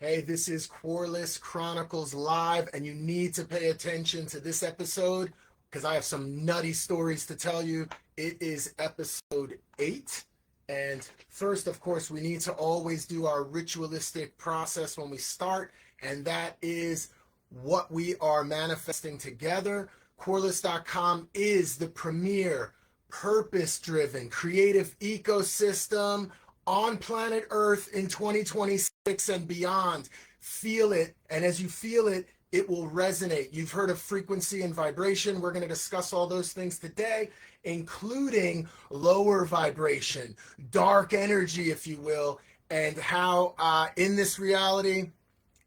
Hey, this is QUARLESS Chronicles live, and you need to pay attention to this episode because I have some nutty stories to tell you. It is episode 8. And first, of course, we need to always do our ritualistic process when we start, and that is what we are manifesting together. QUARLESS.com is the premier purpose driven creative ecosystem on planet Earth in 2026 and beyond. Feel it. And as you feel it, it will resonate. You've heard of frequency and vibration. We're going to discuss all those things today, including lower vibration, dark energy, if you will, and how in this reality,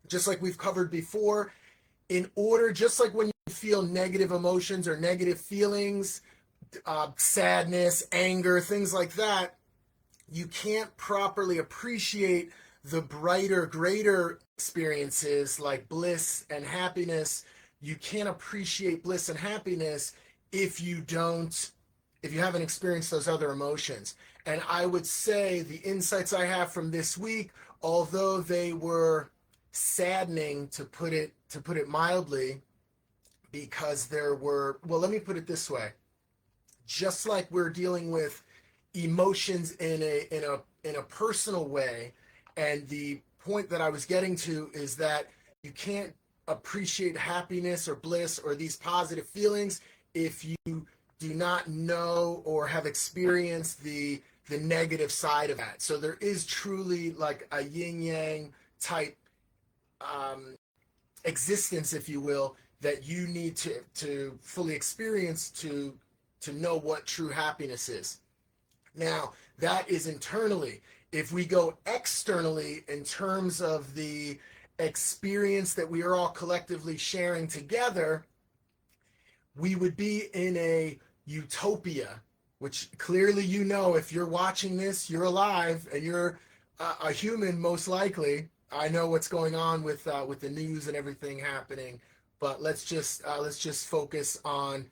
just like we've covered before, in order, just like when you feel negative emotions or negative feelings, sadness, anger, things like that, you can't properly appreciate the brighter, greater experiences like bliss and happiness. You can't appreciate bliss and happiness if you haven't experienced those other emotions. And I would say the insights I have from this week, although they were saddening to put it mildly, because let me put it this way. Just like we're dealing with emotions in a personal way, and the point that I was getting to is that you can't appreciate happiness or bliss or these positive feelings if you do not know or have experienced the negative side of that. So there is truly like a yin yang type existence, if you will, that you need to fully experience to know what true happiness is. Now, that is internally. If we go externally in terms of the experience that we are all collectively sharing together, we would be in a utopia, which clearly, if you're watching this, you're alive and you're a human, most likely. I know what's going on with the news and everything happening, but let's just focus on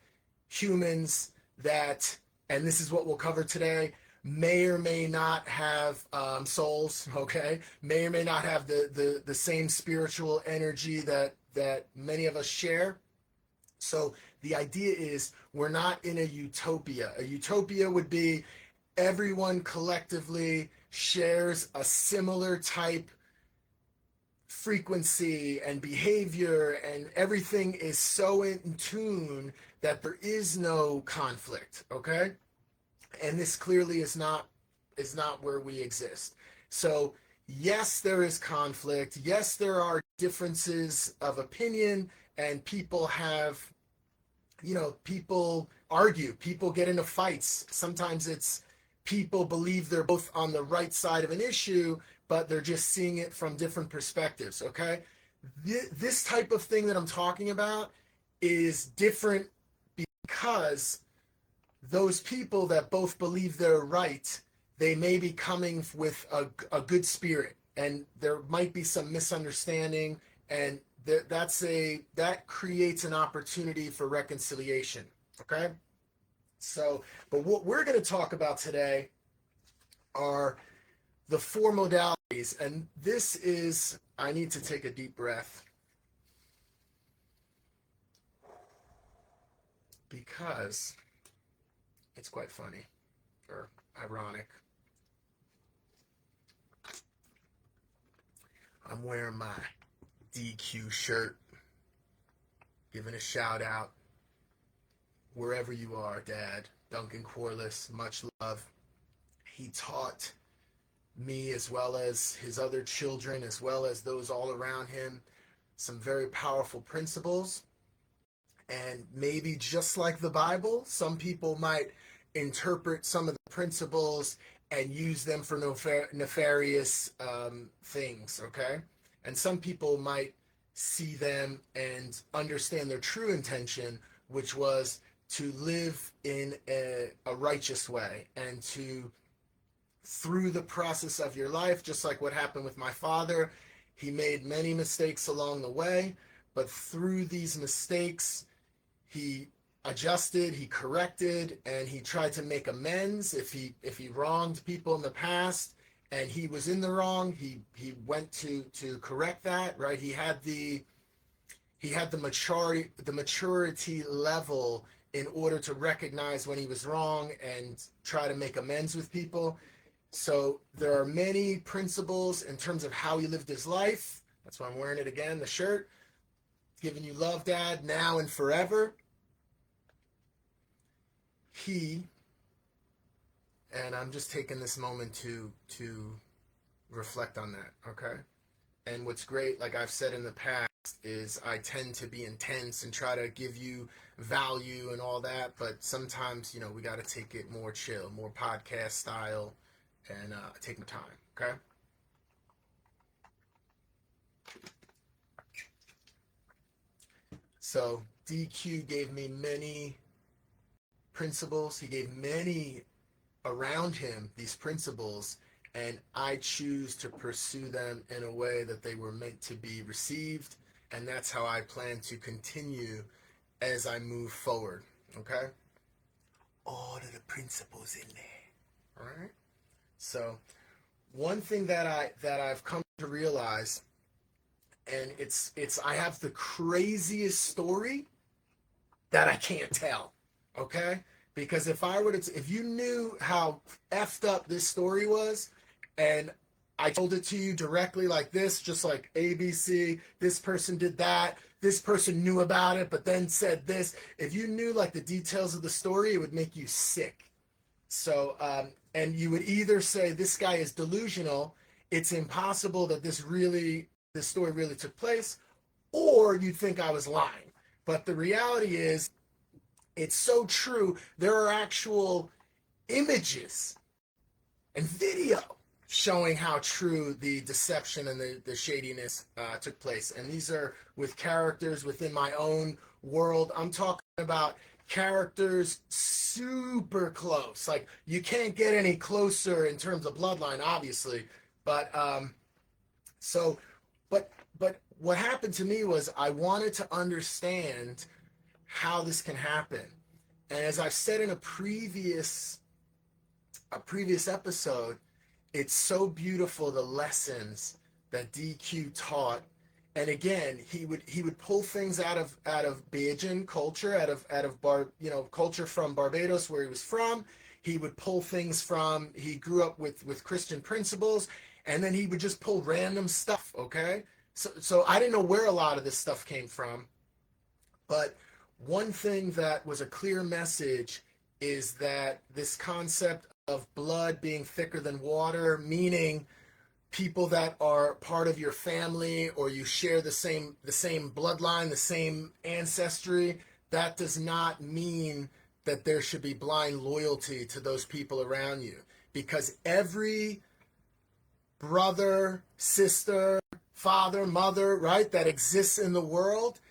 humans that, and this is what we'll cover today, may or may not have souls, okay? May or may not have the same spiritual energy that many of us share. So the idea is we're not in a utopia. A utopia would be everyone collectively shares a similar type frequency and behavior, and everything is so in tune that there is no conflict, okay? And this clearly is not where we exist. So yes, there is conflict. Yes, there are differences of opinion, and people have, people argue, people get into fights. Sometimes it's people believe they're both on the right side of an issue, but they're just seeing it from different perspectives, okay? This type of thing that I'm talking about is different because those people that both believe they're right, they may be coming with a good spirit, and there might be some misunderstanding, and that creates an opportunity for reconciliation, okay? So, but what we're going to talk about today are the 4 modalities, and this is, I need to take a deep breath because it's quite funny or ironic. I'm wearing my DQ shirt, giving a shout out wherever you are, Dad. Duncan QUARLESS, much love. He taught me, as well as his other children, as well as those all around him, some very powerful principles. And maybe just like the Bible, some people might interpret some of the principles and use them for nefarious things, okay? And some people might see them and understand their true intention, which was to live in a righteous way, and to, through the process of your life, just like what happened with my father, he made many mistakes along the way, but through these mistakes, he adjusted, he corrected, and he tried to make amends if he wronged people in the past, and he was in the wrong. He went to correct that, right? He had the maturity level in order to recognize when he was wrong and try to make amends with people. So there are many principles in terms of how he lived his life. That's why I'm wearing it again, the shirt. Giving you love, Dad, now and forever. And I'm just taking this moment to reflect on that, okay? And what's great, like I've said in the past, is I tend to be intense and try to give you value and all that, but sometimes, we got to take it more chill, more podcast style, and take my time, okay? So DQ gave me many principles. He gave many around him these principles, and I choose to pursue them in a way that they were meant to be received, and that's how I plan to continue as I move forward, okay? All of the principles in there, all right? So one thing that I've come to realize, and it's I have the craziest story that I can't tell, okay? Because if you knew how effed up this story was, and I told it to you directly like this, just like ABC, this person did that, this person knew about it, but then said this. If you knew like the details of the story, it would make you sick. So, and you would either say this guy is delusional, it's impossible that this story really took place, or you'd think I was lying. But the reality is, it's so true. There are actual images and video showing how true the deception and the shadiness took place. And these are with characters within my own world. I'm talking about characters super close. Like, you can't get any closer in terms of bloodline, obviously. But but what happened to me was I wanted to understand how this can happen. And as I've said in a previous episode, it's so beautiful, the lessons that DQ taught. And again, he would pull things out of Bajan culture, out of culture from Barbados, where he was from. He would pull things from, he grew up with Christian principles, and then he would just pull random stuff, okay? So I didn't know where a lot of this stuff came from, but one thing that was a clear message is that this concept of blood being thicker than water, meaning people that are part of your family or you share the same bloodline, the same ancestry, that does not mean that there should be blind loyalty to those people around you, because every brother, sister, father, mother, right, that exists in the world,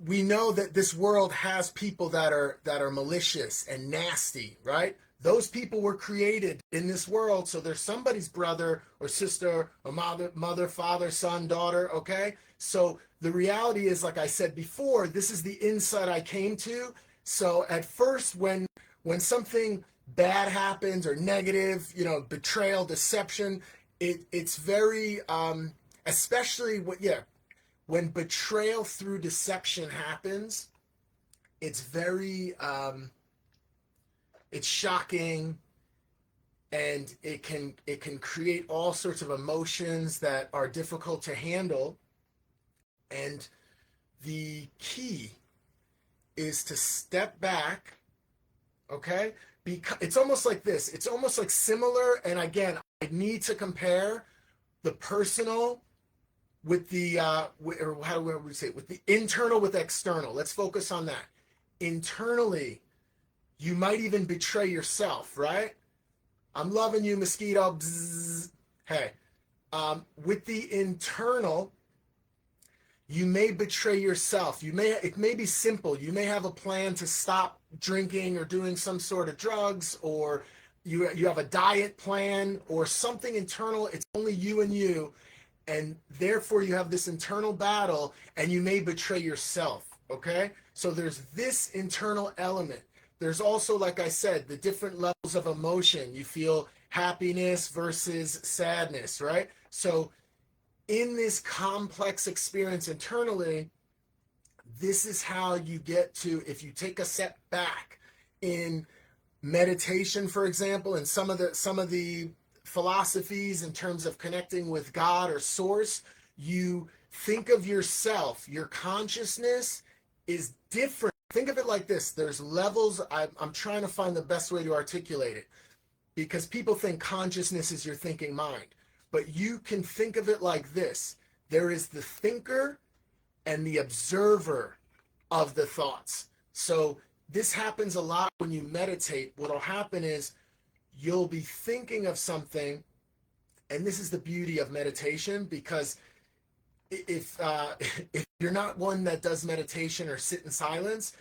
we know that this world has people that are malicious and nasty, right? Those people were created in this world, so they're somebody's brother or sister or mother, father, son, daughter, okay? So the reality is, like I said before, this is the insight I came to. So at first, when something bad happens or negative, betrayal, deception, it's very, especially when betrayal through deception happens, it's very, it's shocking, and it can create all sorts of emotions that are difficult to handle. And the key is to step back, okay? Because it's almost like this. It's almost like similar, and again, I need to compare the personal with the or how do we say it? With the internal with external. Let's focus on that. Internally, you might even betray yourself, right? I'm loving you, mosquito. Bzzz. Hey, with the internal, you may betray yourself. It may be simple. You may have a plan to stop drinking or doing some sort of drugs, or you have a diet plan or something internal. It's only you and you. And therefore, you have this internal battle, and you may betray yourself, okay? So there's this internal element. There's also, like I said, the different levels of emotion. You feel happiness versus sadness, right? So in this complex experience internally, this is how you get to, if you take a step back in meditation, for example, and some of the philosophies in terms of connecting with God or source, you think of yourself, your consciousness is different. Think of it like this: there's levels. I'm trying to find the best way to articulate it, because people think consciousness is your thinking mind, but you can think of it like this: there is the thinker and the observer of the thoughts. So this happens a lot when you meditate. What'll happen is you'll be thinking of something, and this is the beauty of meditation, because if if you're not one that does meditation or sit in silence,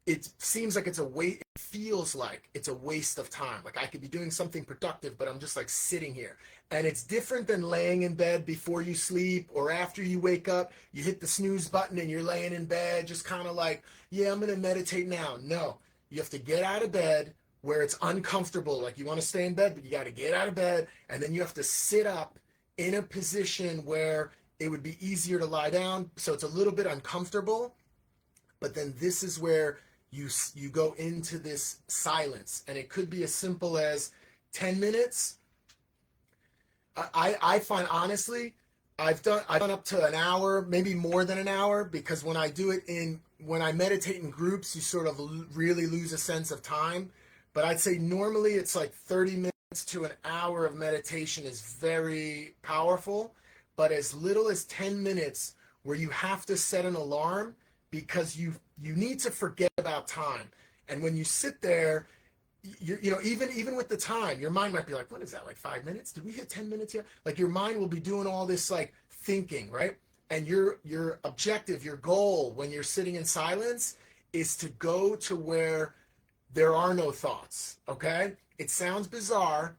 it seems like it's a waste. It feels like it's a waste of time. Like I could be doing something productive, but I'm just like sitting here. And it's different than laying in bed before you sleep or after you wake up. You hit the snooze button and you're laying in bed, just kind of like, yeah, I'm going to meditate now. No, you have to get out of bed where it's uncomfortable. Like you want to stay in bed, but you got to get out of bed. And then you have to sit up in a position where it would be easier to lie down. So it's a little bit uncomfortable. But then this is where you go into this silence, and it could be as simple as 10 minutes. I find, honestly, I've done up to an hour, maybe more than an hour, because when I meditate in groups, you sort of really lose a sense of time. But I'd say normally it's like 30 minutes to an hour of meditation is very powerful. But as little as 10 minutes where you have to set an alarm, because you need to forget about time. And when you sit there, even with the time, your mind might be like, what is that, like 5 minutes? Did we hit 10 minutes here? Like your mind will be doing all this like thinking, right? And your objective, your goal when you're sitting in silence is to go to where there are no thoughts, okay? It sounds bizarre,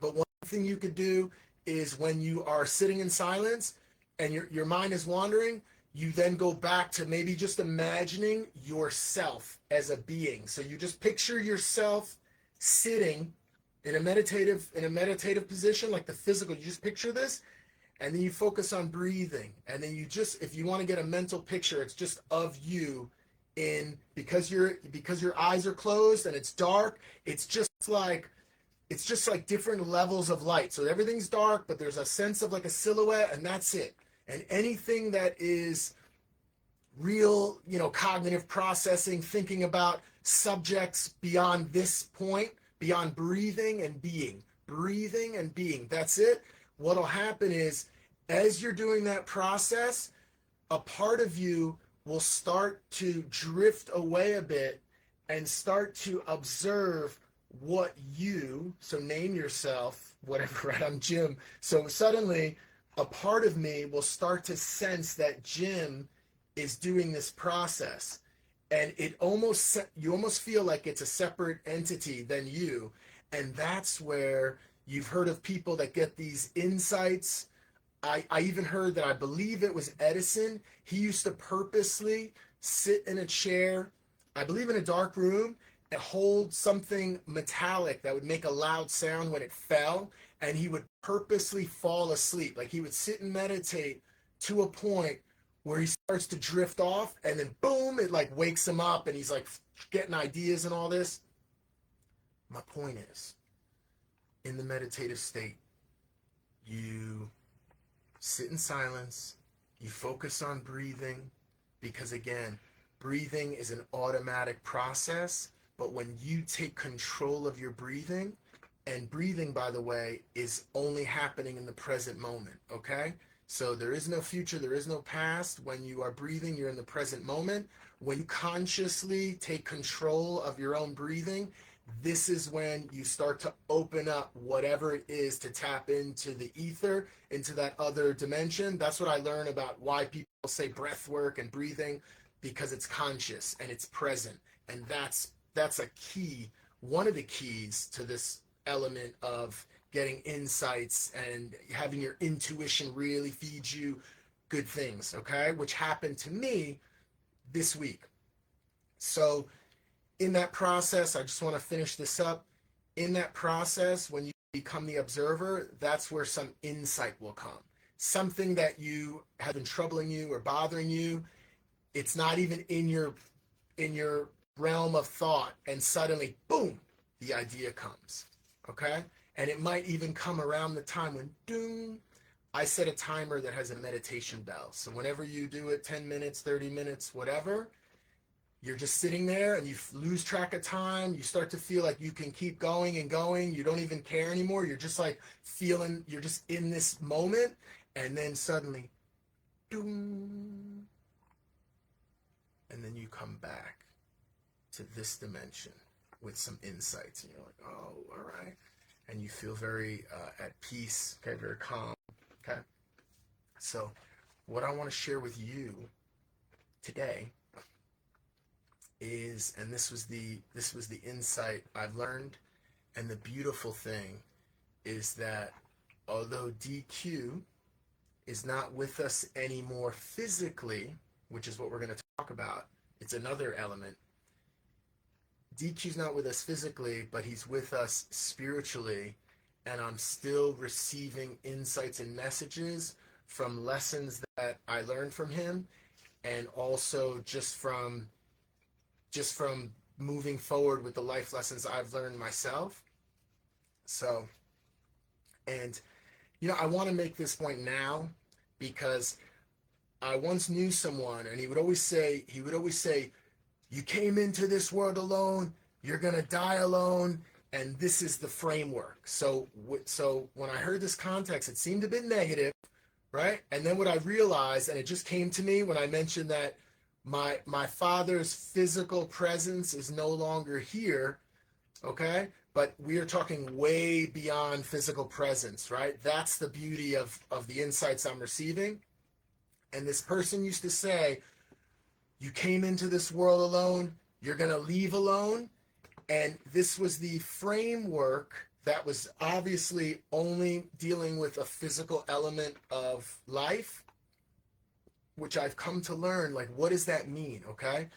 but one thing you could do is when you are sitting in silence and your mind is wandering, you then go back to maybe just imagining yourself as a being. So you just picture yourself sitting in a meditative position, like the physical. You just picture this, and then you focus on breathing. And then you just, if you want to get a mental picture, it's just of you because your eyes are closed and it's dark. It's just like different levels of light. So everything's dark, but there's a sense of like a silhouette, and that's it. And anything that is real, cognitive processing, thinking about subjects beyond this point, beyond breathing and being, that's it. What'll happen is, as you're doing that process, a part of you will start to drift away a bit and start to observe so name yourself, whatever, right? I'm Jim. So suddenly, a part of me will start to sense that Jim is doing this process, and you almost feel like it's a separate entity than you. And that's where you've heard of people that get these insights. I even heard that, I believe it was Edison. He used to purposely sit in a chair, I believe in a dark room, and hold something metallic that would make a loud sound when it fell, and he would purposely fall asleep. Like he would sit and meditate to a point where he starts to drift off, and then boom, it like wakes him up, and he's like getting ideas and all this. My point is, in the meditative state, you sit in silence, you focus on breathing, because again, breathing is an automatic process. But when you take control of your breathing, and breathing, by the way, is only happening in the present moment, okay? So there is no future, there is no past. When you are breathing, you're in the present moment. When you consciously take control of your own breathing, this is when you start to open up whatever it is to tap into the ether, into that other dimension. That's what I learn about why people say breath work and breathing, because it's conscious and it's present. And that's a key, one of the keys to this element of getting insights and having your intuition really feed you good things, okay? Which happened to me this week. So in that process, I just want to finish this up. In that process, when you become the observer, that's where some insight will come. Something that you have been troubling you or bothering you, it's not even in your realm of thought, and suddenly, boom, the idea comes. Okay? And it might even come around the time when doom. I set a timer that has a meditation bell. So whenever you do it, 10 minutes, 30 minutes, whatever, you're just sitting there and you lose track of time. You start to feel like you can keep going and going. You don't even care anymore. You're just like feeling, you're just in this moment. And then suddenly, doom. And then you come back to this dimension with some insights. And you're like, oh, all right. And you feel very at peace, okay, very calm. Okay. So what I want to share with you today is, and this was the insight I've learned, and the beautiful thing is that although DQ is not with us anymore physically, which is what we're going to talk about, it's another element. DQ's not with us physically, but he's with us spiritually, and I'm still receiving insights and messages from lessons that I learned from him, and also just from moving forward with the life lessons I've learned myself. So, and I want to make this point now because I once knew someone, and he would always say, you came into this world alone, you're going to die alone, and this is the framework. So when I heard this context, it seemed a bit negative, right? And then what I realized, and it just came to me when I mentioned that my father's physical presence is no longer here, okay? But we are talking way beyond physical presence, right? That's the beauty of the insights I'm receiving. And this person used to say, you came into this world alone, you're going to leave alone. And this was the framework that was obviously only dealing with a physical element of life, which I've come to learn, like, what does that mean, okay?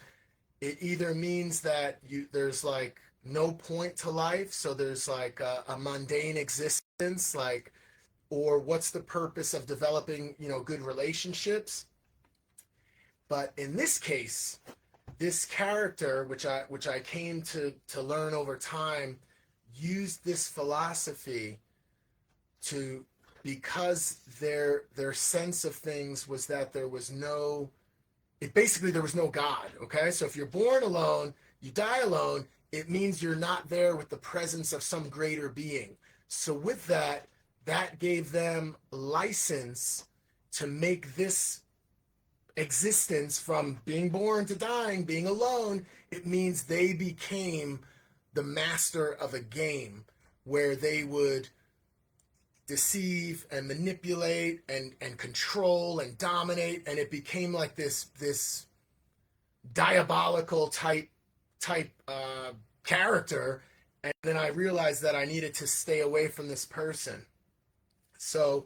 It either means that there's like no point to life, so there's like a mundane existence, like, or what's the purpose of developing, good relationships? But in this case, this character, which I came to learn over time, used this philosophy because their sense of things was that there was no God, okay? So if you're born alone, you die alone, it means you're not there with the presence of some greater being. So with that gave them license to make this existence, from being born to dying, being alone, it means they became the master of a game where they would deceive and manipulate and control and dominate, and it became like this diabolical type character. And then I realized that I needed to stay away from this person. So,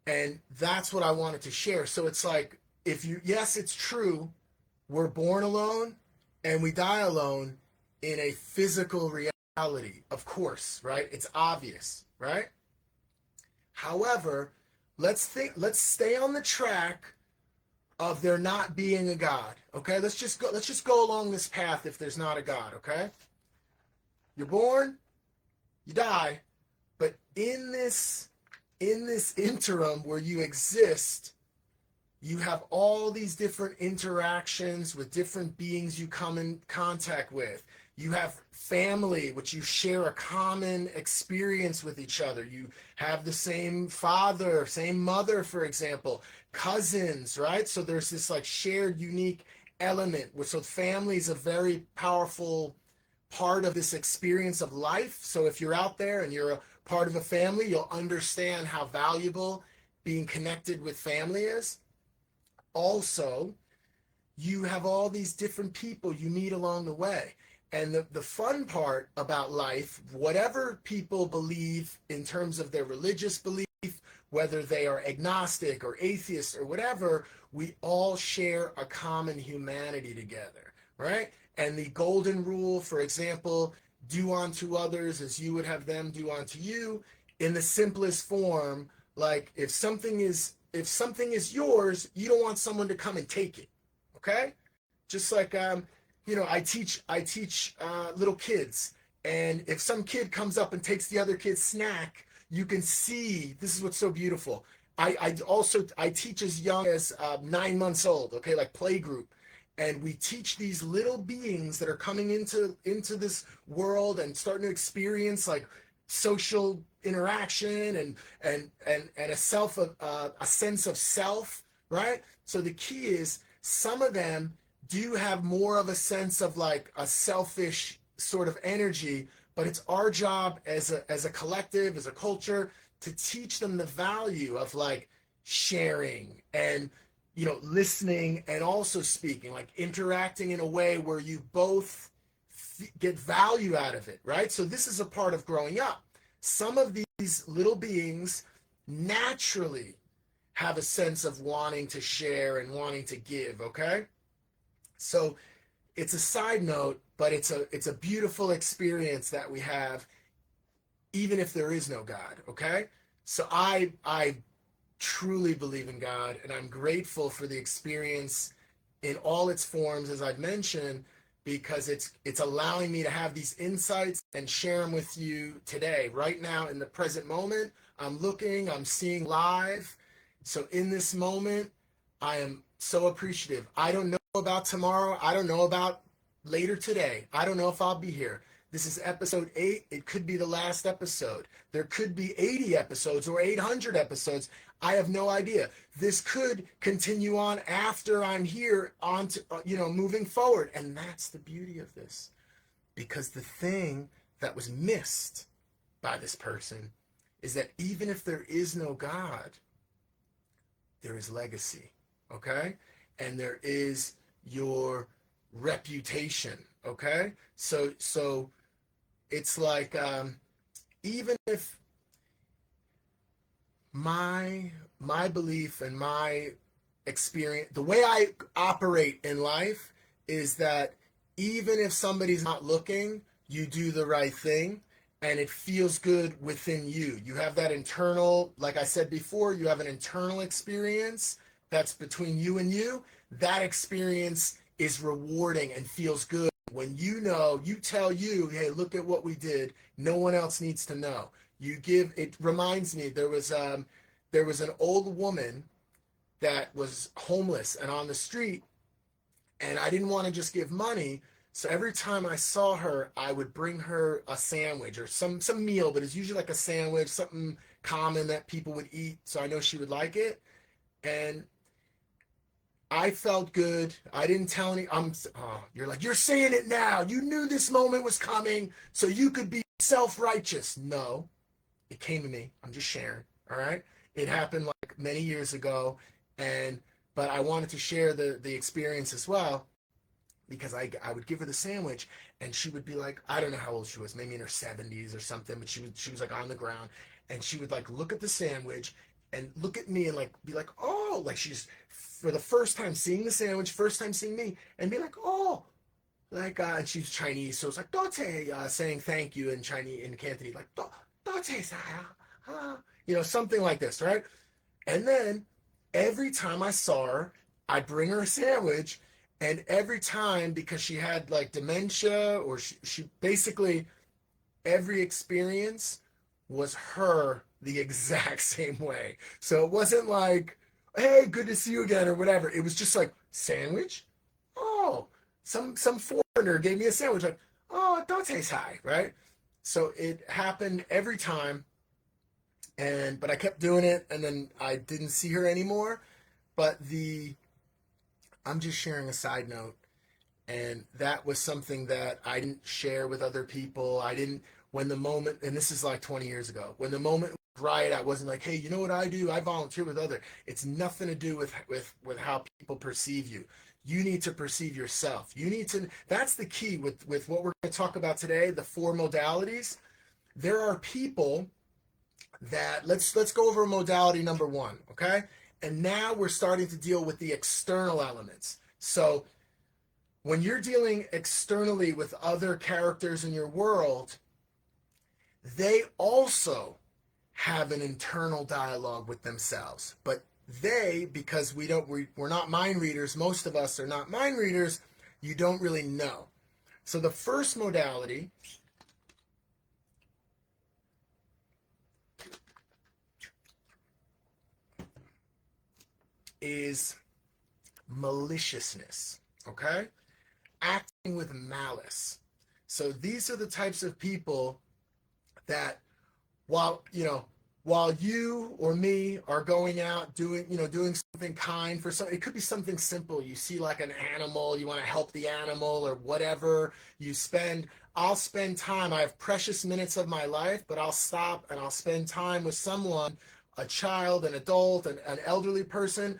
and that's what I wanted to share. So it's like, yes, it's true, we're born alone and we die alone in a physical reality, of course, right? It's obvious, right? However, let's stay on the track of there not being a God, okay? Let's just go along this path if there's not a God, okay? You're born, you die, but in this interim where you exist, you have all these different interactions with different beings you come in contact with. You have family, which you share a common experience with each other. You have the same father, same mother, for example, cousins, right? So there's this like shared unique element. So family is a very powerful part of this experience of life. So if you're out there and you're a part of a family, you'll understand how valuable being connected with family is. Also, you have all these different people you meet along the way. And the fun part about life, whatever people believe in terms of their religious belief, whether they are agnostic or atheist or whatever, we all share a common humanity together, right? And the golden rule, for example, do unto others as you would have them do unto you, in the simplest form. Like if something is yours, you don't want someone to come and take it. Okay? Just like I teach little kids, and if some kid comes up and takes the other kid's snack, you can see, this is what's so beautiful. I teach as young as 9 months old. Okay, like play group, and we teach these little beings that are coming into this world and starting to experience like social interaction and a sense of self, right? So the key is, some of them do have more of a sense of like a selfish sort of energy, but it's our job as a collective, as a culture, to teach them the value of like sharing and listening, and also speaking, like interacting in a way where you both get value out of it, right? So this is a part of growing up. Some of these little beings naturally have a sense of wanting to share and wanting to give, okay? So it's a side note, but it's a beautiful experience that we have, even if there is no God, okay? So I truly believe in God, and I'm grateful for the experience in all its forms, as I've mentioned, because it's allowing me to have these insights and share them with you today, right now, in the present moment. I'm seeing live. So in this moment, I am so appreciative. I don't know about tomorrow. I don't know about later today. I don't know if I'll be here. This is episode 8. It could be the last episode. There could be 80 episodes or 800 episodes. I have no idea. This could continue on after I'm here, on to, moving forward. And that's the beauty of this. Because the thing that was missed by this person is that even if there is no God, there is legacy, okay? And there is your reputation, okay? So it's like, even if my belief and my experience, the way I operate in life, is that even if somebody's not looking, you do the right thing, and it feels good within you. You have that internal, like I said before, you have an internal experience that's between you and you. That experience is rewarding and feels good when you tell you, hey, look at what we did. No one else needs to know. It reminds me, there was an old woman that was homeless and on the street, and I didn't want to just give money. So every time I saw her, I would bring her a sandwich or some meal, but it's usually like a sandwich, something common that people would eat. So I know she would like it. And I felt good. I didn't tell any. You're like, you're saying it now. You knew this moment was coming, so you could be self-righteous. No, it came to me. I'm just sharing. All right. It happened like many years ago, but I wanted to share the experience as well, because I would give her the sandwich, and she would be like, I don't know how old she was, maybe in her 70s or something, but she was like on the ground, and she would like look at the sandwich and look at me and like be like, oh, like she's for the first time seeing the sandwich, first time seeing me, and be like, oh, like and she's Chinese, so it's like dote, saying thank you in Chinese, in Cantonese, like dote, something like this, right? And then every time I saw her, I'd bring her a sandwich. And every time, because she had like dementia, or she basically, every experience was her the exact same way. So it wasn't like, hey, good to see you again, or whatever. It was just like, sandwich? Oh, some foreigner gave me a sandwich. Like, oh, it don't taste high, right? So it happened every time. But I kept doing it, and then I didn't see her anymore. But I'm just sharing a side note. And that was something that I didn't share with other people. When the moment, and this is like 20 years ago, when the moment was right, I wasn't like, hey, you know what I do? I volunteer with others. It's nothing to do with how people perceive you. You need to perceive yourself. That's the key with what we're going to talk about today, the 4 modalities. There are people that, let's go over modality number 1, okay? And now we're starting to deal with the external elements. So when you're dealing externally with other characters in your world, they also have an internal dialogue with themselves. But they, because we're not mind readers, most of us are not mind readers, you don't really know. So the first modality is maliciousness, okay? Acting with malice. So these are the types of people that while, while you or me are going out doing something kind for some, it could be something simple. You see like an animal, you want to help the animal or whatever. I'll spend time. I have precious minutes of my life, but I'll stop and I'll spend time with someone, a child, an adult, an elderly person.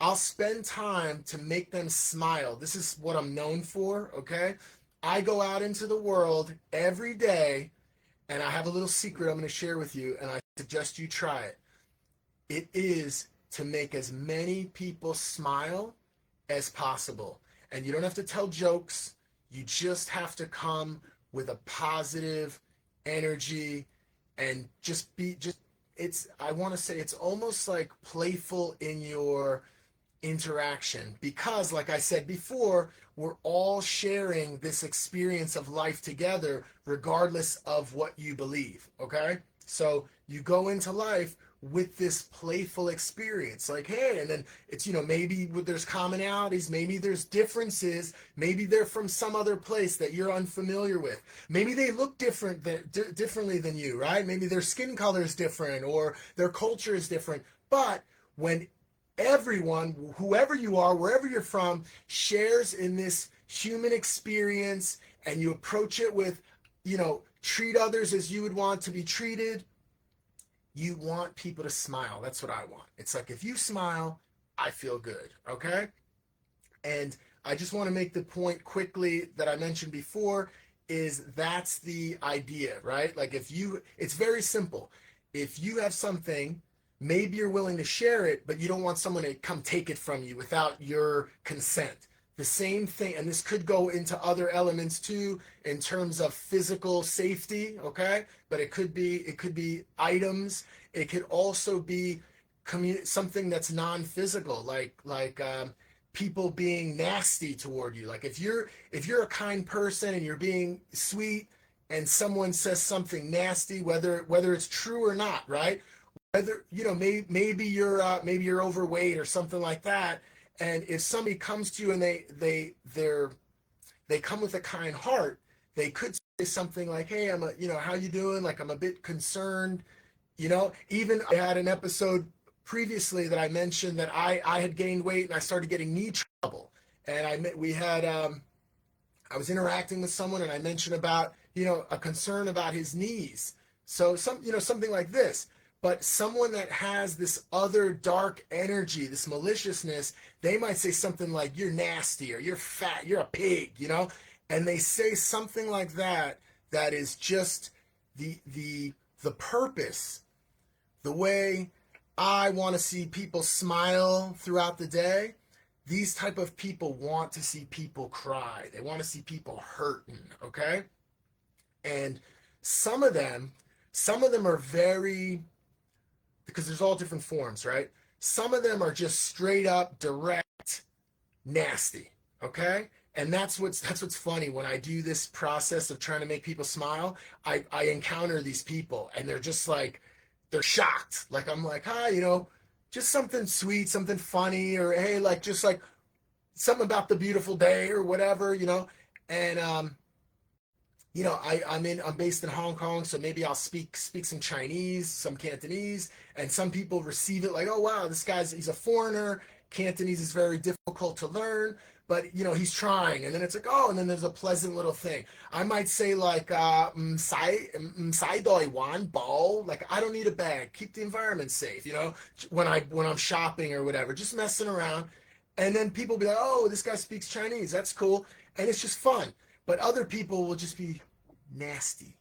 I'll spend time to make them smile. This is what I'm known for, okay? I go out into the world every day, and I have a little secret I'm going to share with you, and I suggest you try it. It is to make as many people smile as possible. And you don't have to tell jokes. You just have to come with a positive energy and I want to say it's almost like playful in your interaction, because like I said before, we're all sharing this experience of life together regardless of what you believe, okay? So you go into life with this playful experience, like, hey, and then it's, maybe there's commonalities, maybe there's differences, maybe they're from some other place that you're unfamiliar with, maybe they look differently than you, right? Maybe their skin color is different or their culture is different. But when everyone, whoever you are, wherever you're from, shares in this human experience, and you approach it with, treat others as you would want to be treated, you want people to smile. That's what I want. It's like, if you smile, I feel good, okay? And I just want to make the point quickly that I mentioned before, is that's the idea, right? Like it's very simple. If you have something, maybe you're willing to share it, but you don't want someone to come take it from you without your consent. The same thing, and this could go into other elements too, in terms of physical safety, okay? But it could be items. It could also be something that's non-physical, like people being nasty toward you. Like if you're a kind person and you're being sweet, and someone says something nasty, whether it's true or not, right? Whether maybe you're overweight or something like that, and if somebody comes to you and they come with a kind heart, they could say something like, hey, how you doing, like, I'm a bit concerned. Even I had an episode previously that I mentioned that I had gained weight and I started getting knee trouble, and I was interacting with someone and I mentioned about a concern about his knees. So something like this. But someone that has this other dark energy, this maliciousness, they might say something like, you're nasty, or you're fat, you're a pig, and they say something like that is just the purpose, the way I want to see people smile throughout the day. These type of people want to see people cry. They want to see people hurting, okay? And some of them are very, because there's all different forms, right? Some of them are just straight up, direct, nasty, okay? And that's what's funny. When I do this process of trying to make people smile, I encounter these people, and they're just like, they're shocked. Like, I'm like, hi, just something sweet, something funny, or hey, like, just like something about the beautiful day or whatever, and I'm based in Hong Kong, so maybe I'll speak some Chinese, some Cantonese, and some people receive it like, oh wow, he's a foreigner. Cantonese is very difficult to learn, but he's trying. And then it's like, oh, and then there's a pleasant little thing. I might say like, sai doi wan bao, like, I don't need a bag, keep the environment safe, when I'm shopping or whatever, just messing around. And then people be like, oh, this guy speaks Chinese, that's cool, and it's just fun. But other people will just be nasty.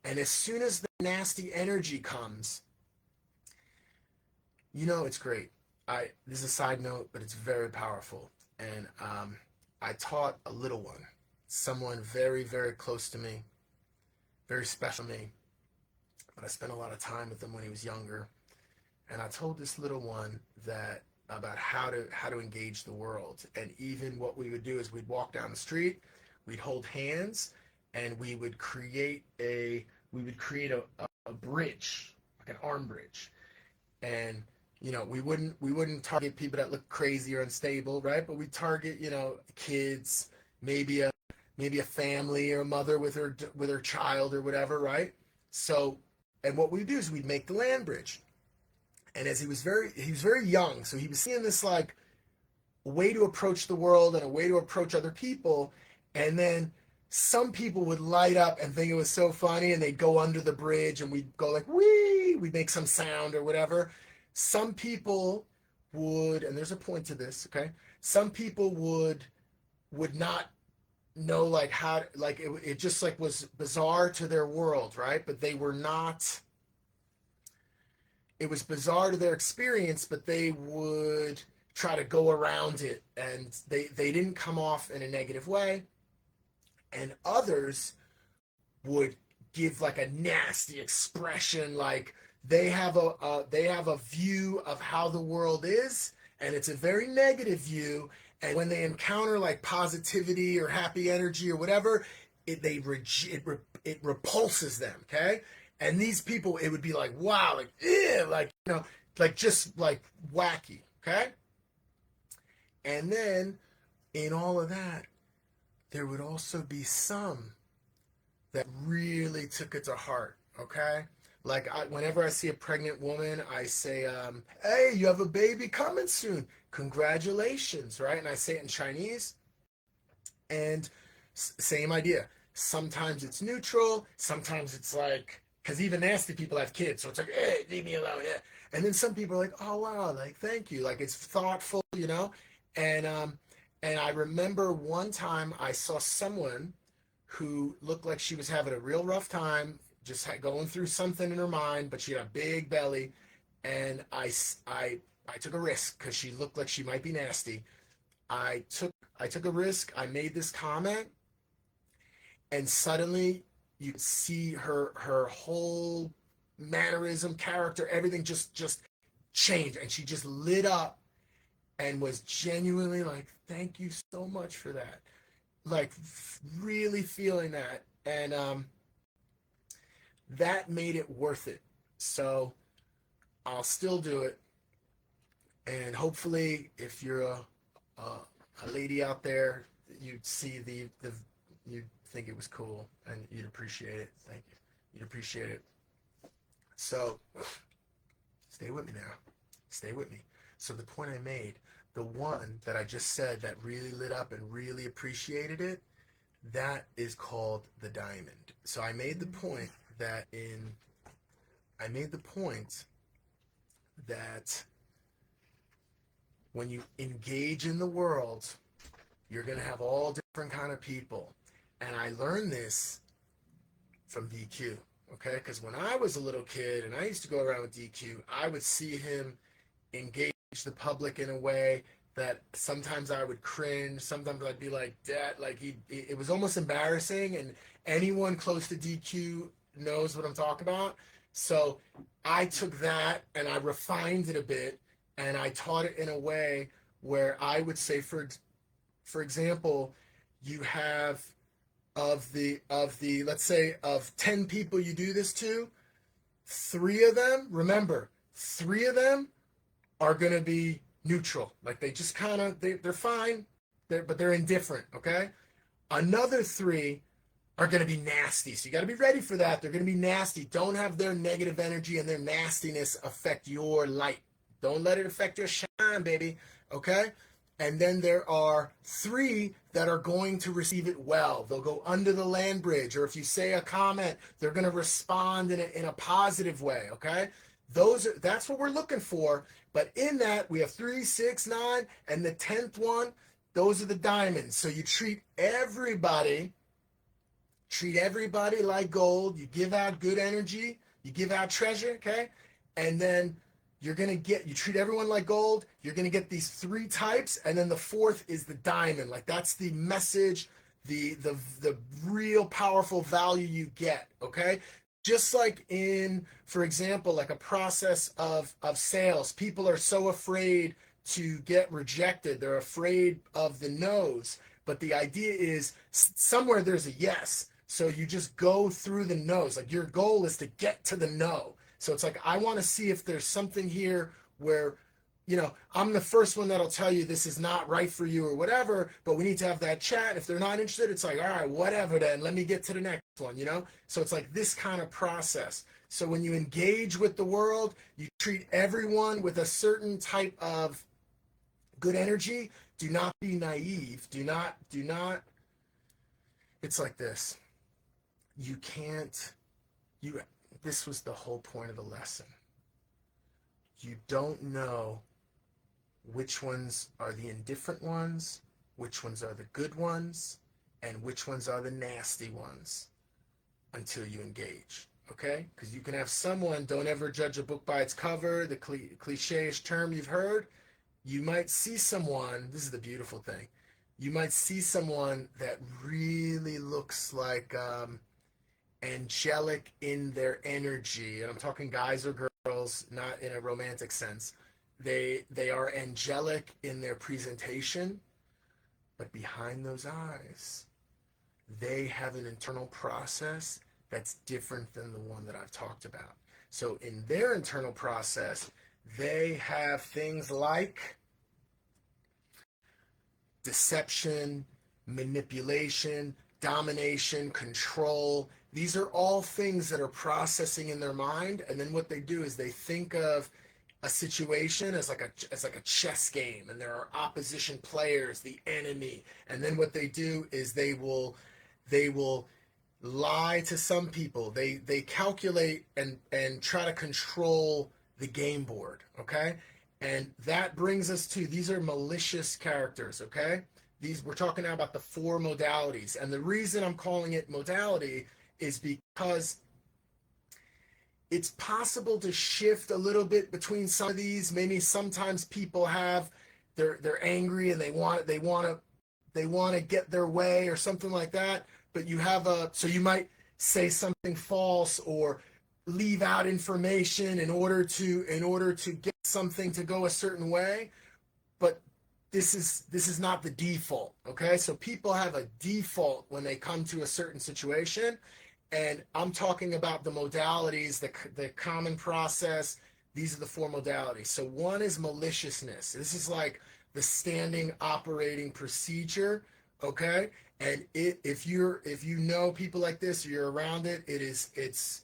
And as soon as the nasty energy comes, it's great. This is a side note, but it's very powerful. And I taught a little one, someone very, very close to me, very special to me, but I spent a lot of time with him when he was younger. And I told this little one that about how to engage the world. And even what we would do is we'd walk down the street, we'd hold hands, and we would create a bridge, like an arm bridge. And we wouldn't target people that look crazy or unstable, right? But we target, kids, maybe a maybe a family or a mother with her child or whatever, right? So, and what we do is we'd make the land bridge. And as he was very young, so he was seeing this like way to approach the world and a way to approach other people. And then some people would light up and think it was so funny, and they'd go under the bridge, and we'd go like, wee, we'd make some sound or whatever. Some people would, and there's a point to this, okay? Some people would not know like how, like it just like was bizarre to their world, right? But they were not, it was bizarre to their experience, but they would try to go around it, and they didn't come off in a negative way. And others would give like a nasty expression, like they have a view of how the world is, and it's a very negative view. And when they encounter like positivity or happy energy or whatever, it repulses them. Okay, and these people, it would be like, wow, like ew, like like just like wacky. Okay, and then in all of that, there would also be some that really took it to heart, okay? Like whenever I see a pregnant woman, I say, hey, you have a baby coming soon. Congratulations, right? And I say it in Chinese. And same idea. Sometimes it's neutral. Sometimes it's like, because even nasty people have kids. So it's like, hey, leave me alone. Yeah. And then some people are like, oh, wow, like, thank you. Like, it's thoughtful. And I remember one time I saw someone who looked like she was having a real rough time, just going through something in her mind, but she had a big belly. And I took a risk because she looked like she might be nasty. I took a risk. I made this comment, and suddenly you could see her whole mannerism, character, everything just changed, and she just lit up and was genuinely like, thank you so much for that. Like really feeling that. And that made it worth it. So I'll still do it. And hopefully if you're a lady out there, you'd see the you'd think it was cool and you'd appreciate it. Thank you. You'd appreciate it. So stay with me now. Stay with me. So the point I made, the one that I just said that really lit up and really appreciated it, that is called the diamond. So I made the point that when you engage in the world, you're going to have all different kind of people. And I learned this from DQ, okay? Because when I was a little kid and I used to go around with DQ, I would see him engage the public in a way that sometimes I would cringe. Sometimes I'd be like, Dad, like it was almost embarrassing. And anyone close to DQ knows what I'm talking about. So I took that and I refined it a bit, and I taught it in a way where I would say, for example, you have let's say of 10 people you do this to, 3 of them are going to be neutral. Like they just kind of, they're fine, but they're indifferent, okay? Another 3 are going to be nasty. So you got to be ready for that. They're going to be nasty. Don't have their negative energy and their nastiness affect your light. Don't let it affect your shine, baby, okay? And then there are 3 that are going to receive it well. They'll go under the land bridge, or if you say a comment, they're going to respond in a positive way, okay? That's what we're looking for. But in that, we have 3, 6, 9, and the 10th one, those are the diamonds. So you treat everybody like gold. You give out good energy. You give out treasure, okay? And then you're going to get, you treat everyone like gold, you're going to get these three types, and then the fourth is the diamond. Like that's the message, the real powerful value you get, okay? Just like in, for example, like a process of sales, people are so afraid to get rejected. They're afraid of the no's. But the idea is somewhere there's a yes. So you just go through the no's. Like your goal is to get to the no. So it's like, I want to see if there's something here where, I'm the first one that'll tell you this is not right for you or whatever, but we need to have that chat. If they're not interested, it's like, all right, whatever then, let me get to the next one. So it's like this kind of process. So when you engage with the world, you treat everyone with a certain type of good energy. Do not be naive. Do not, it's like this. You can't, this was the whole point of the lesson. You don't know which ones are the indifferent ones, which ones are the good ones, and which ones are the nasty ones until you engage, okay? Because you can have someone, don't ever judge a book by its cover, the cliche-ish term you've heard. You might see someone, this is the beautiful thing, you might see someone that really looks like angelic in their energy, and I'm talking guys or girls, not in a romantic sense. They are angelic in their presentation, but behind those eyes, they have an internal process that's different than the one that I've talked about. So in their internal process, they have things like deception, manipulation, domination, control. These are all things that are processing in their mind, and then what they do is they think of a situation as like a chess game, and there are opposition players, the enemy, and then what they do is they will lie to some people. They calculate and try to control the game board, okay? And that brings us to, these are malicious characters, okay? We're talking now about the four modalities. And the reason I'm calling it modality is because it's possible to shift a little bit between some of these. Maybe sometimes people have, they're angry and they want to get their way or something like that. But you have so you might say something false or leave out information in order to get something to go a certain way. But this is not the default, okay? So people have a default when they come to a certain situation, and I'm talking about the modalities, the common process. These are the four modalities. So one is maliciousness. This is like the standing operating procedure, okay? And if you know people like this, or you're around it, it's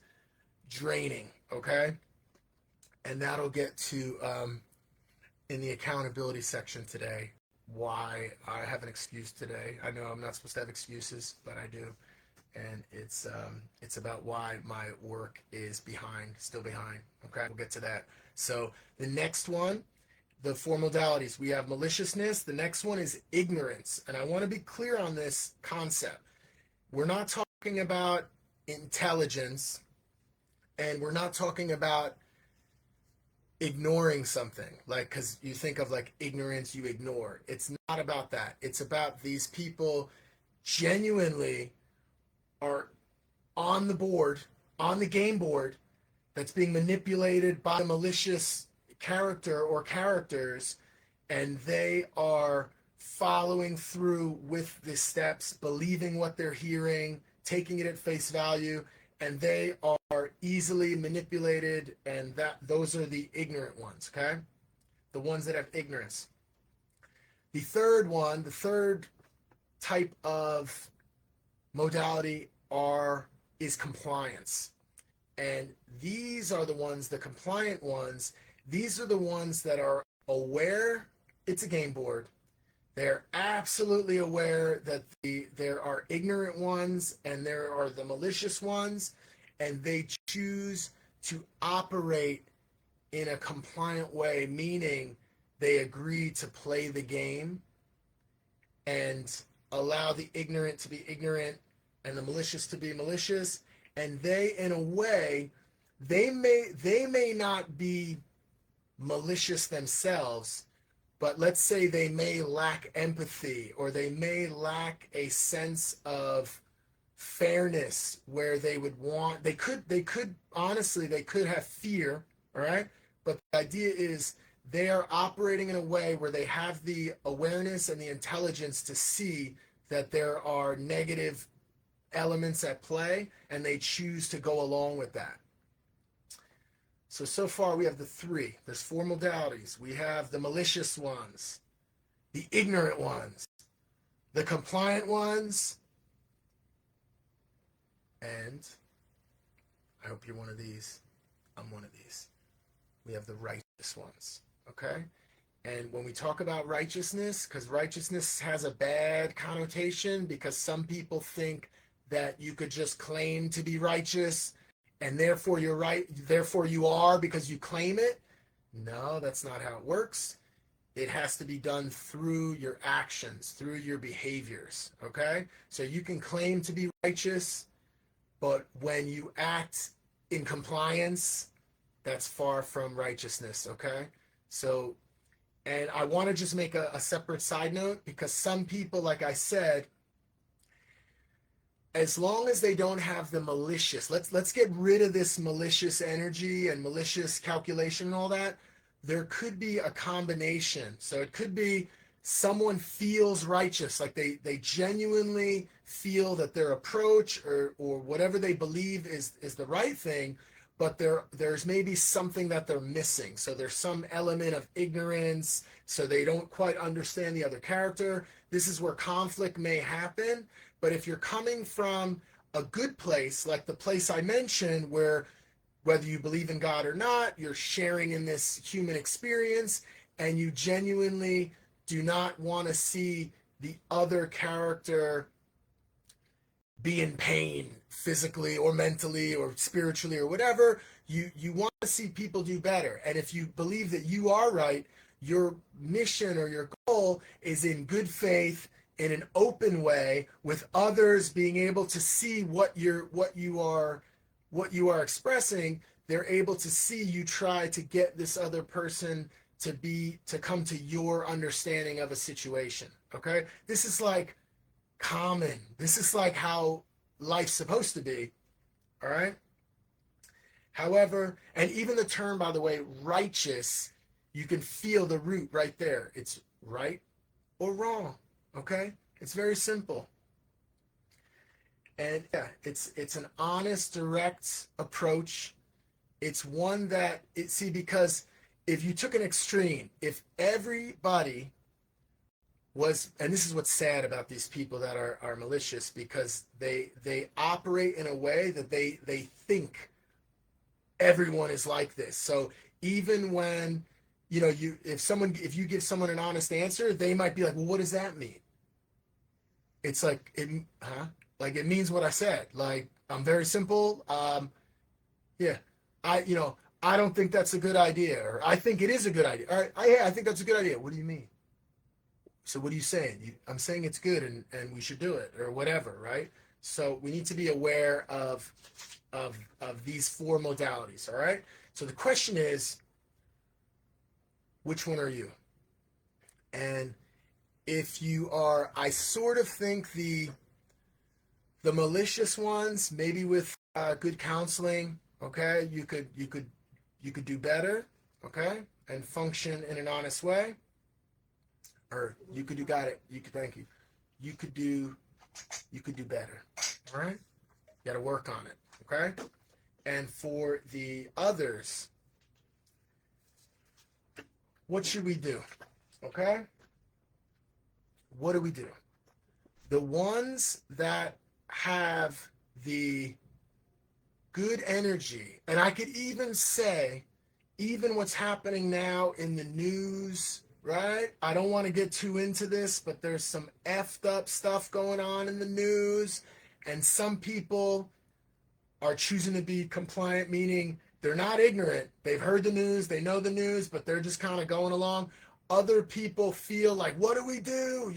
draining, okay? And that'll get to in the accountability section today why I have an excuse today. I know I'm not supposed to have excuses, but I do. And it's about why my work is still behind. Okay, we'll get to that. So the next one, the four modalities, we have maliciousness. The next one is ignorance. And I want to be clear on this concept. We're not talking about intelligence, and we're not talking about ignoring something, like, because you think of like ignorance, you ignore. It's not about that. It's about these people genuinely are on the board, on the game board, that's being manipulated by a malicious character or characters, and they are following through with the steps, believing what they're hearing, taking it at face value, and they are easily manipulated, and those are the ignorant ones, okay? The ones that have ignorance. The third type of modality is compliance. And these are the ones, the compliant ones, these are the ones that are aware it's a game board. They're absolutely aware that there are ignorant ones and there are the malicious ones, and they choose to operate in a compliant way, meaning they agree to play the game and allow the ignorant to be ignorant and the malicious to be malicious. And they, in a way, they may not be malicious themselves, but let's say they may lack empathy, or they may lack a sense of fairness, where they could honestly, they could have fear. All right, but the idea is they are operating in a way where they have the awareness and the intelligence to see that there are negative elements at play, and they choose to go along with that. So far we have the three. There's four modalities. We have the malicious ones, the ignorant ones, the compliant ones, and I hope you're one of these. I'm one of these. We have the righteous ones, okay? And when we talk about righteousness, because righteousness has a bad connotation, because some people think that you could just claim to be righteous and therefore you're right, therefore you are because you claim it. No, that's not how it works. It has to be done through your actions, through your behaviors, okay? So you can claim to be righteous, but when you act in compliance, that's far from righteousness, okay? So, and I want to just make a separate side note, because some people, like I said, as long as they don't have the malicious, let's get rid of this malicious energy and malicious calculation and all that. There could be a combination. So it could be someone feels righteous, like they genuinely feel that their approach or whatever they believe is the right thing, but there's maybe something that they're missing. So there's some element of ignorance, so they don't quite understand the other character. This is where conflict may happen. But if you're coming from a good place, like the place I mentioned, where whether you believe in God or not, you're sharing in this human experience, and you genuinely do not want to see the other character be in pain physically or mentally or spiritually or whatever. You want to see people do better. And if you believe that you are right, your mission or your goal is in good faith, in an open way, with others being able to see what you are expressing. They're able to see you try to get this other person to come to your understanding of a situation. Okay? This is like common. This is like how life's supposed to be. All right? However, and even the term, by the way, righteous, you can feel the root right there. It's right or wrong. Okay? It's very simple. And yeah, it's an honest, direct approach. It's one that because if you took an extreme, if everybody was, and this is what's sad about these people that are malicious, because they operate in a way that they think everyone is like this. So even when if you give someone an honest answer, they might be like, well, what does that mean? It's like, like it means what I said. Like, I'm very simple. Yeah, I don't think that's a good idea, or I think it is a good idea. All right, I think that's a good idea. What do you mean? So what are you saying? I'm saying it's good and we should do it, or whatever, right? So we need to be aware of these four modalities, all right? So the question is, which one are you? And if you are, I sort of think the malicious ones, maybe with good counseling, okay, you could do better, okay, and function in an honest way. Or you could do thank you. You could do better. All right? You got to work on it, okay? And for the others, what should we do? Okay? What do we do? The ones that have the good energy, and I could even say, even what's happening now in the news, right? I don't want to get too into this, but there's some effed up stuff going on in the news, and some people are choosing to be compliant, meaning they're not ignorant. They've heard the news, they know the news, but they're just kind of going along. Other people feel like, what do we do?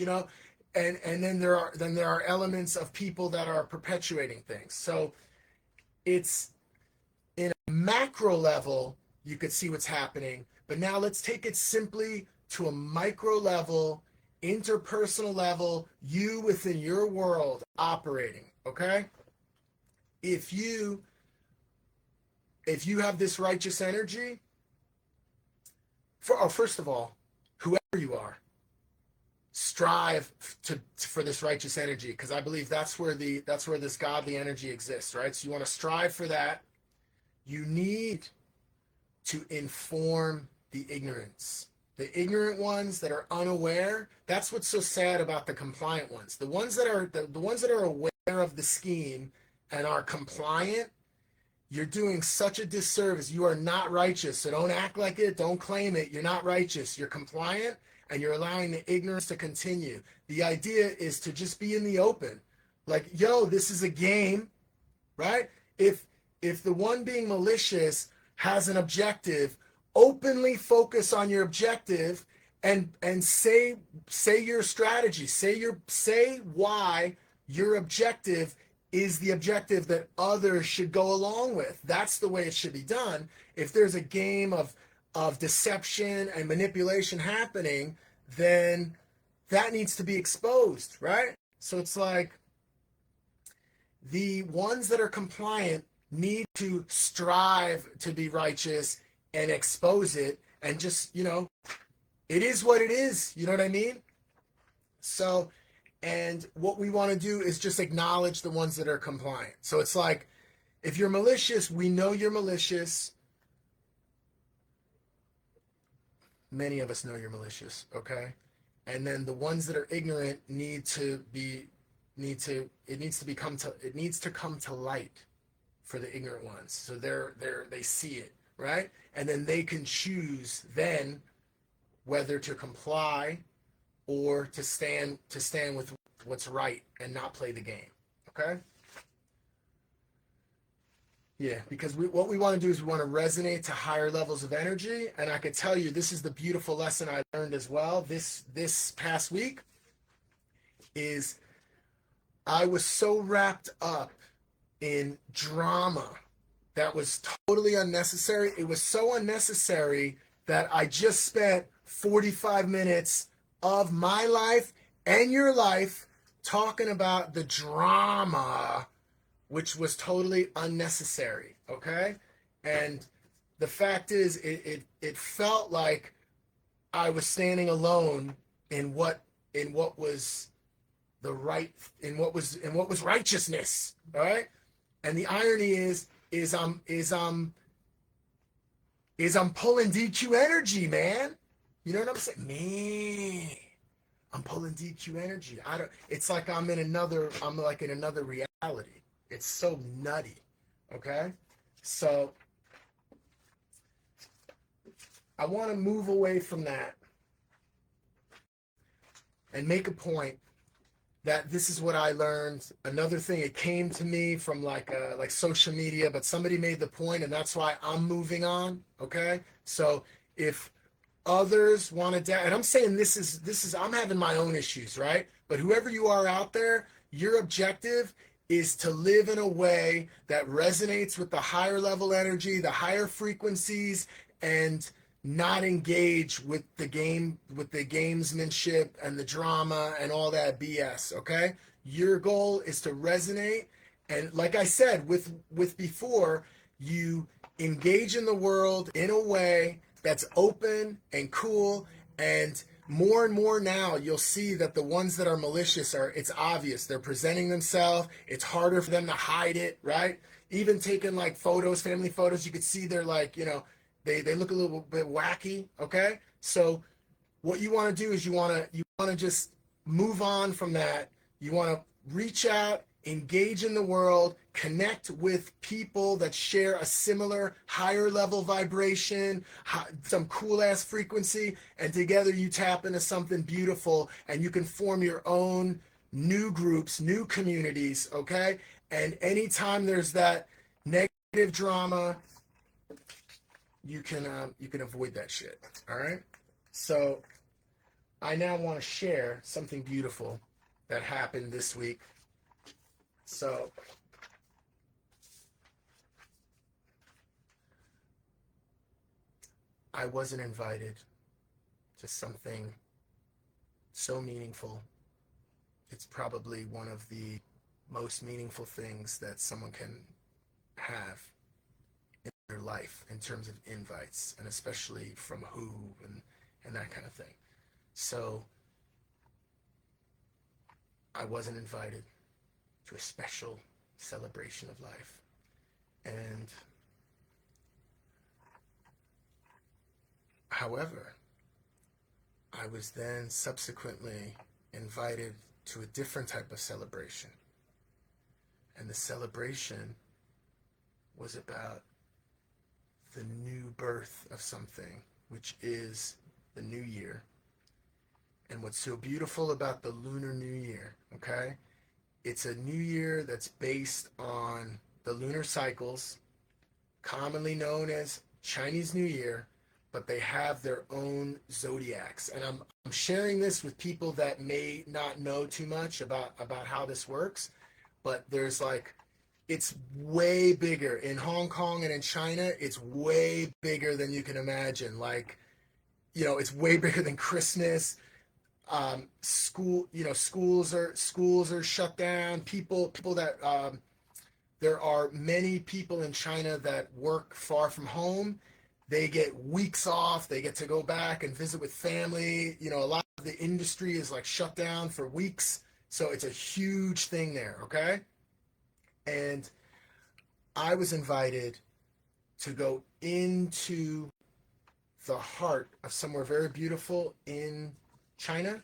And then there are elements of people that are perpetuating things. So it's in a macro level, you could see what's happening. But now let's take it simply to a micro level, interpersonal level, you within your world operating, okay? If you have this righteous energy, first of all, whoever you are, strive for this righteous energy, because I believe that's where this godly energy exists, right? So you want to strive for that. You need to inform the ignorant ones that are unaware. That's what's so sad about the compliant ones. The ones that are aware of the scheme and are compliant, you're doing such a disservice. You are not righteous. So don't act like it. Don't claim it. You're not righteous. You're compliant, and you're allowing the ignorance to continue. The idea is to just be in the open. Like, yo, this is a game, right? If the one being malicious has an objective, openly focus on your objective and say your strategy. Say why your objective is the objective that others should go along with. That's the way it should be done. If there's a game of deception and manipulation happening, then that needs to be exposed, right? So it's like the ones that are compliant need to strive to be righteous and expose it, and just, it is what it is. You know what I mean? So, and what we want to do is just acknowledge the ones that are compliant. So it's like, if you're malicious, we know you're malicious. Many of us know you're malicious, okay? And then the ones that are ignorant it needs to come to light for the ignorant ones. So they see it, right? And then they can choose then whether to comply or to stand with what's right and not play the game. Okay? Yeah, because what we want to do is we want to resonate to higher levels of energy. And I could tell you, this is the beautiful lesson I learned as well this past week, is I was so wrapped up in drama that was totally unnecessary. It was so unnecessary that I just spent 45 minutes of my life and your life talking about the drama, which was totally unnecessary, okay? And the fact is, it felt like I was standing alone in what was the right, in what was righteousness, all right? And the irony is I'm pulling DQ energy, man. You know what I'm saying? Man, I'm pulling DQ energy. It's like I'm in another reality. It's so nutty. Okay? So I want to move away from that and make a point that this is what I learned. Another thing, it came to me from like social media, but somebody made the point, and that's why I'm moving on. Okay? So if others want to, and I'm saying this is I'm having my own issues, right? But whoever you are out there, your objective is to live in a way that resonates with the higher level energy, the higher frequencies, and not engage with the gamesmanship and the drama and all that BS, okay? Your goal is to resonate, and like I said with before, you engage in the world in a way that's open and cool, and more and more now you'll see that the ones that are malicious it's obvious. They're presenting themselves. It's harder for them to hide it, right? Even taking like photos, family photos, you could see they're like, they look a little bit wacky, okay? So what you want to do is you want to just move on from that. You want to reach out, engage in the world, connect with people that share a similar higher level vibration, some cool ass frequency, and together you tap into something beautiful, and you can form your own new groups, new communities, okay? And anytime there's that negative drama, you can avoid that shit, all right? So I now want to share something beautiful that happened this week. So I wasn't invited to something so meaningful. It's probably one of the most meaningful things that someone can have in their life in terms of invites, and especially from who and that kind of thing. So I wasn't invited to a special celebration of life. And however, I was then subsequently invited to a different type of celebration. And the celebration was about the new birth of something, which is the new year. And what's so beautiful about the Lunar New Year, okay? It's a new year that's based on the lunar cycles, commonly known as Chinese New Year, but they have their own zodiacs. And I'm sharing this with people that may not know too much about how this works, but there's like, it's way bigger in Hong Kong and in China. It's way bigger than you can imagine. Like, it's way bigger than Christmas. Schools are shut down. People that there are many people in China that work far from home. They get weeks off. They get to go back and visit with family. A lot of the industry is like shut down for weeks. So it's a huge thing there, okay? And I was invited to go into the heart of somewhere very beautiful in China,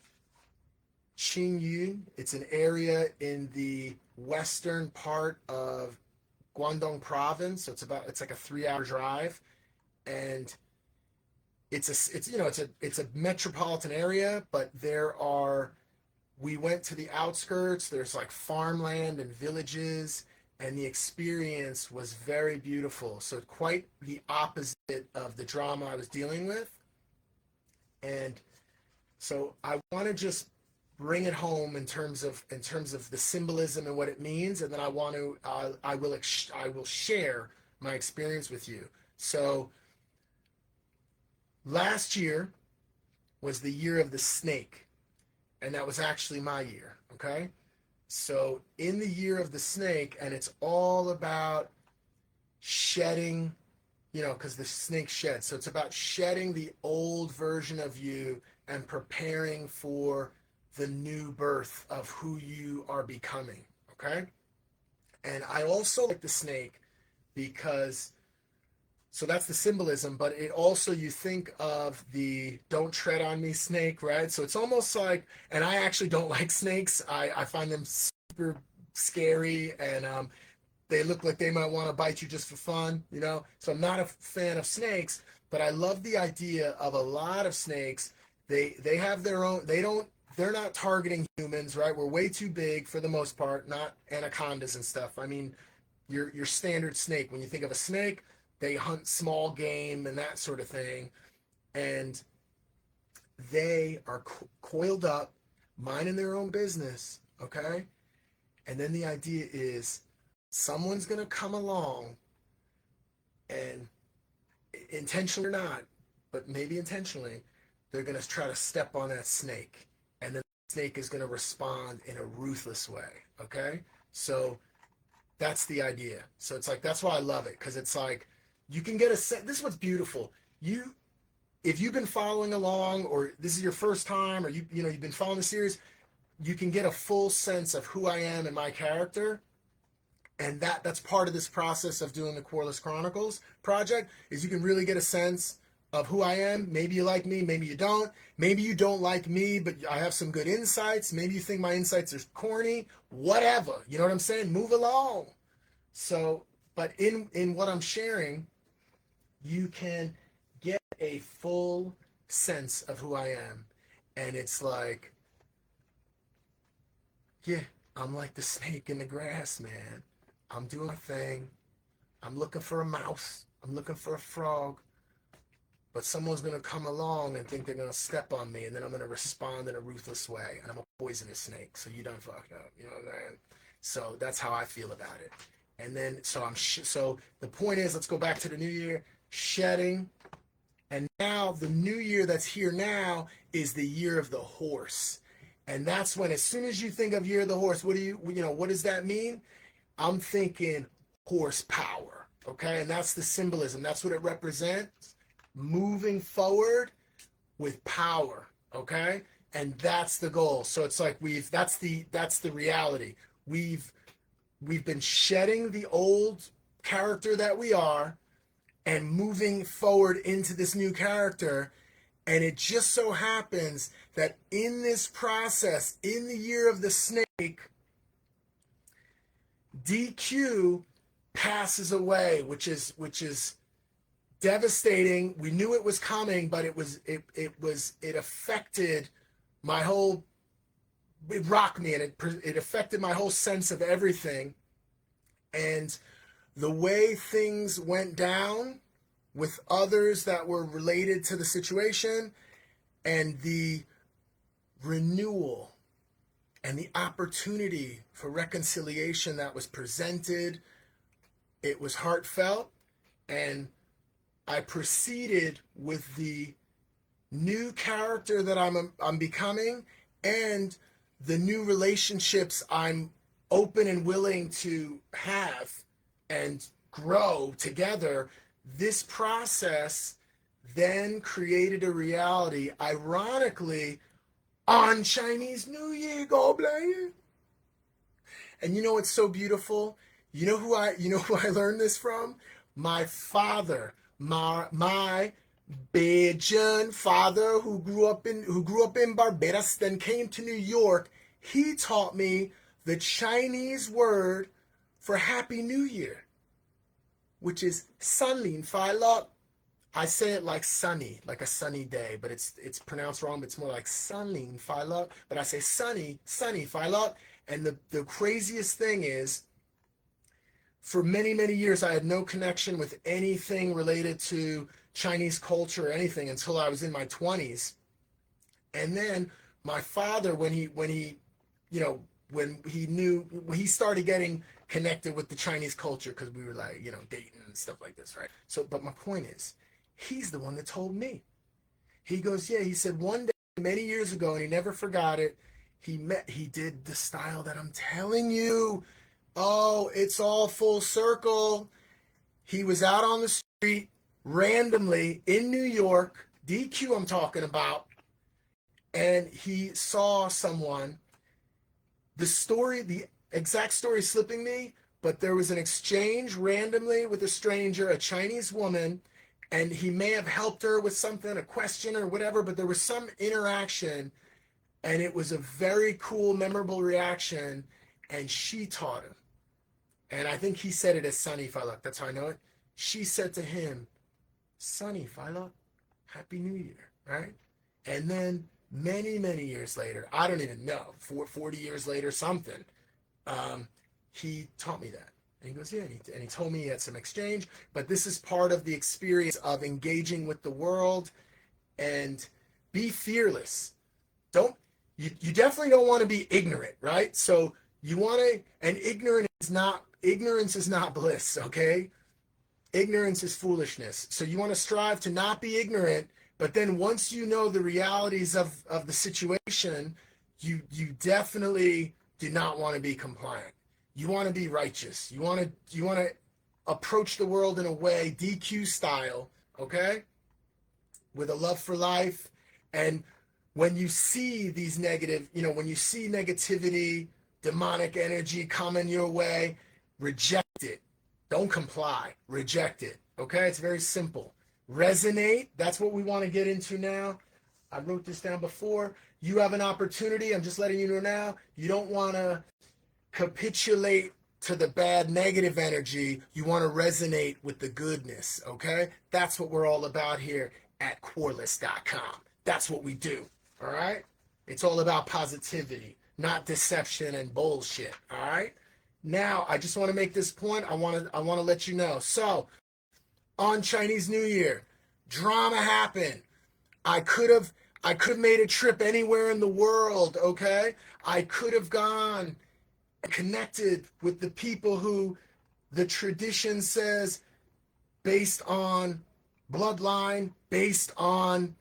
Qingyun. It's an area in the western part of Guangdong province. So it's like a 3-hour drive, and it's a metropolitan area, but we went to the outskirts. There's like farmland and villages, and the experience was very beautiful. So quite the opposite of the drama I was dealing with. And so I want to just bring it home in terms of the symbolism and what it means, and then I will share my experience with you. So last year was the year of the snake, and that was actually my year, okay? So in the year of the snake, and it's all about shedding, because the snake sheds. So it's about shedding the old version of you and preparing for the new birth of who you are becoming, okay? And I also like the snake because, so that's the symbolism, but it also, you think of the don't tread on me snake, right? So it's almost like, and I actually don't like snakes. I find them super scary, and they look like they might want to bite you just for fun, So I'm not a fan of snakes, but I love the idea of a lot of snakes. They have their own, they're not targeting humans, right? We're way too big for the most part, not anacondas and stuff. I mean, your standard snake. When you think of a snake, they hunt small game and that sort of thing. And they are coiled up, minding their own business, okay? And then the idea is someone's going to come along, and intentionally or not, but maybe intentionally, they're going to try to step on that snake. And then the snake is going to respond in a ruthless way, okay? So that's the idea. So it's like, that's why I love it, because it's like, you can get this is what's beautiful. If you've been following along, or this is your first time, or you've been following the series, you can get a full sense of who I am and my character. And that's part of this process of doing the QUARLESS Chronicles project, is you can really get a sense of who I am. Maybe you like me, maybe you don't. Maybe you don't like me, but I have some good insights. Maybe you think my insights are corny. Whatever. You know what I'm saying? Move along. So, but in what I'm sharing, you can get a full sense of who I am. And it's like, yeah, I'm like the snake in the grass, man. I'm doing my thing. I'm looking for a mouse. I'm looking for a frog. But someone's going to come along and think they're going to step on me, and then I'm going to respond in a ruthless way. And I'm a poisonous snake, so you done fucked up. You know what I'm saying? So that's how I feel about it. And then, so the point is, let's go back to the new year, shedding And now the new year that's here now is the year of the horse. And that's when, as soon as you think of year of the horse, what does that mean? I'm thinking horsepower. Okay. And that's the symbolism. That's what it represents. Moving forward with power. Okay. And that's the goal. So it's like that's the reality. We've been shedding the old character that we are and moving forward into this new character. And it just so happens that in this process, in the year of the snake, DQ passes away, which is devastating. We knew it was coming, but it affected my whole, it rocked me, and it affected my whole sense of everything. And the way things went down with others that were related to the situation, and the renewal and the opportunity for reconciliation that was presented, it was heartfelt. And I proceeded with the new character that I'm becoming, and the new relationships I'm open and willing to have and grow together. This process then created a reality, ironically, on Chinese New Year. God bless you. And you know what's so beautiful? You know who I learned this from? My father, my Bajan father, who grew up in Barbados, then came to New York. He taught me the Chinese word for Happy New Year, which is Sanlin Fai Lok. I say it like sunny, like a sunny day, but it's pronounced wrong, but it's more like Sanlin Fai Lok. But I say sunny Fai Lok. And the craziest thing is, for many, many years, I had no connection with anything related to Chinese culture or anything until I was in my 20s. And then my father, when he started getting connected with the Chinese culture, because we were like, dating and stuff like this, right? So, but my point is, he's the one that told me. He goes, yeah, he said one day many years ago, and he never forgot it, he did the style that I'm telling you. Oh, it's all full circle. He was out on the street randomly in New York, DQ I'm talking about, and he saw someone. The exact story is slipping me, but there was an exchange randomly with a stranger, a Chinese woman, and he may have helped her with something, a question or whatever, but there was some interaction, and it was a very cool, memorable reaction, and she taught him. And I think he said it as Sunny Falak. That's how I know it. She said to him, Sunny Falak, Happy New Year, right? And then many, many years later, I don't even know, 40 years later, something, he taught me that. And he goes, yeah, and he told me he had some exchange, but this is part of the experience of engaging with the world. And be fearless. You definitely don't want to be ignorant, right? So you want to, and ignorance is not bliss, okay? Ignorance is foolishness. So you want to strive to not be ignorant, but then once you know the realities of the situation, you definitely do not want to be compliant. You want to be righteous. You want to approach the world in a way, DQ style, okay? With a love for life. And when you see these when you see negativity, demonic energy coming your way, reject it. Don't comply. Reject it. Okay? It's very simple. Resonate. That's what we want to get into now. I wrote this down before. You have an opportunity. I'm just letting you know now. You don't want to capitulate to the bad negative energy. You want to resonate with the goodness. Okay? That's what we're all about here at QUARLESS.com. That's what we do. All right? It's all about positivity, not deception and bullshit. All right? Now, I just want to make this point. I want to let you know. So, on Chinese New Year, drama happened. I could have made a trip anywhere in the world, okay? I could have gone and connected with the people who the tradition says, based on bloodline based on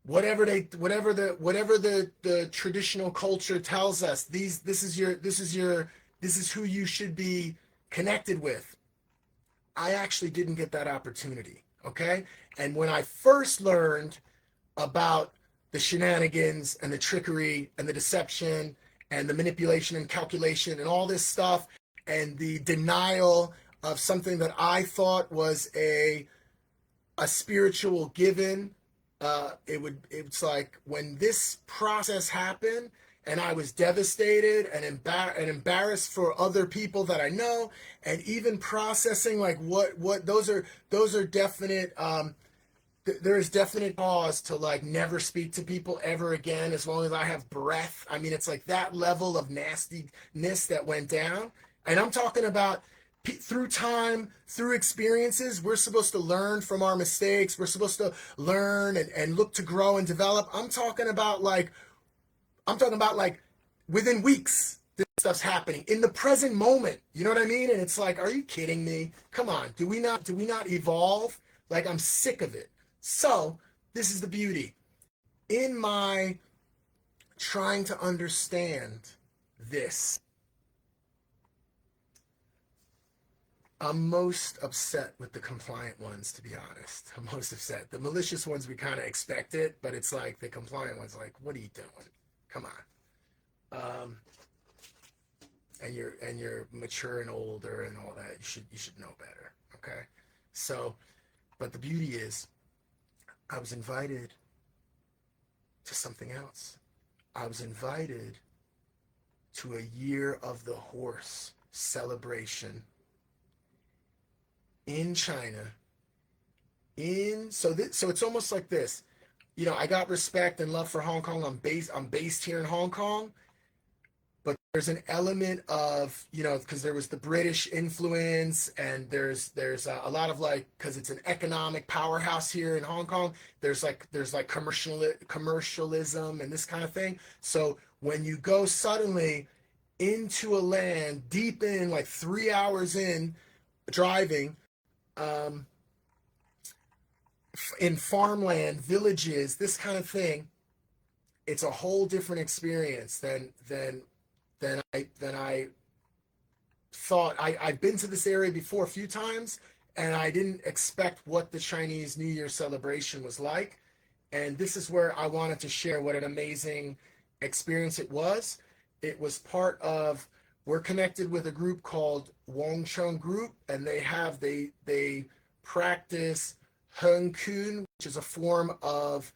whatever the traditional culture tells us. This is who you should be connected with. I actually didn't get that opportunity. Okay. And when I first learned about the shenanigans and the trickery and the deception and the manipulation and calculation and all this stuff and the denial of something that I thought was a spiritual given, it's like when this process happened and I was devastated and embarrassed for other people that I know, and even processing like what those are definite. There is definite cause to like never speak to people ever again as long as I have breath. I mean, it's like that level of nastiness that went down. And I'm talking about through time, through experiences. We're supposed to learn from our mistakes. We're supposed to learn and look to grow and develop. I'm talking about like within weeks, this stuff's happening in the present moment. You know what I mean? And it's like, are you kidding me? Come on. Do we not evolve? Like, I'm sick of it. So this is the beauty. In my trying to understand this, I'm most upset with the compliant ones, to be honest. I'm most upset. The malicious ones, we kind of expect it, but it's like the compliant ones, like, what are you doing? Come on. And you're mature and older and all that. You should know better. Okay. So, but the beauty is, I was invited to something else. I was invited to a Year of the Horse celebration in China. So it's almost like this. You know, I got respect and love for Hong Kong. I'm based here in Hong Kong. But there's an element of, you know, because there was the British influence, and there's a lot of like, because it's an economic powerhouse here in Hong Kong, there's like commercialism and this kind of thing. So when you go suddenly into a land deep in, like 3 hours in driving, in farmland, villages, this kind of thing, it's a whole different experience than I thought. I've been to this area before a few times, and I didn't expect what the Chinese New Year celebration was like. And this is where I wanted to share what an amazing experience it was. It was part of, we're connected with a group called Wong Chung Group, and they practice Hung Kun, which is a form of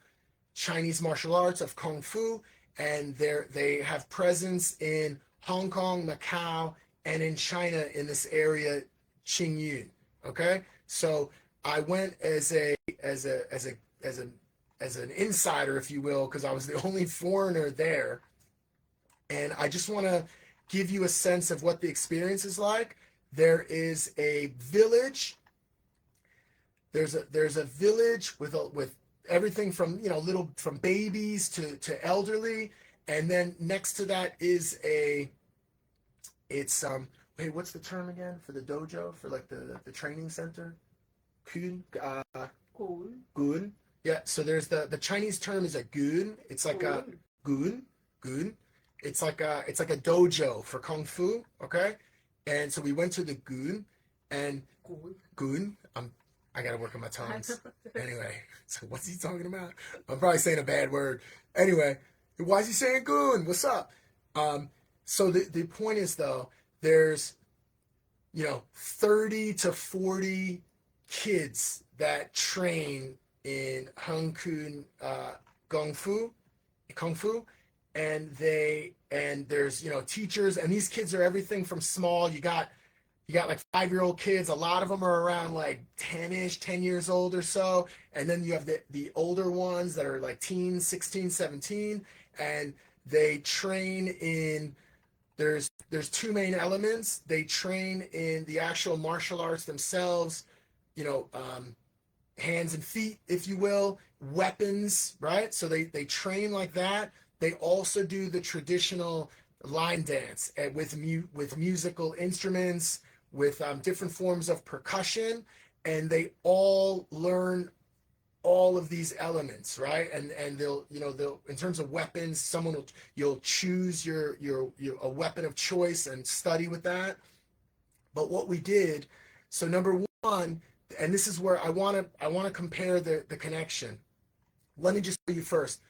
Chinese martial arts, of Kung Fu. And they have presence in Hong Kong, Macau, and in China in this area, Qingyun. Okay, so I went as an insider, if you will, because I was the only foreigner there, and I just want to give you a sense of what the experience is like. There is a village. There's a village with everything from, you know, from babies to elderly, and then next to that is wait, what's the term again for the dojo, for like the training center? Kun, gun. Yeah, so there's the Chinese term is a gun. It's like a gun. It's like a dojo for kung fu. Okay, and so we went to the gun, and gun. I gotta work on my tongues. Anyway, so what's he talking about? I'm probably saying a bad word. Anyway, why is he saying goon? What's up? So the point is, though, there's, you know, 30 to 40 kids that train in Hung Kun Kung Fu, and there's, you know, teachers, and these kids are everything from small. You got like 5-year-old kids. A lot of them are around like 10 years old or so. And then you have the older ones that are like teens, 16, 17. And they train in, there's two main elements. They train in the actual martial arts themselves, you know, hands and feet, if you will, weapons, right? So they train like that. They also do the traditional line dance with musical instruments, with different forms of percussion, and they all learn all of these elements, right? And they'll in terms of weapons, you'll choose your a weapon of choice and study with that. But what we did, so number one, and this is where I want to compare the connection. Let me just tell you first.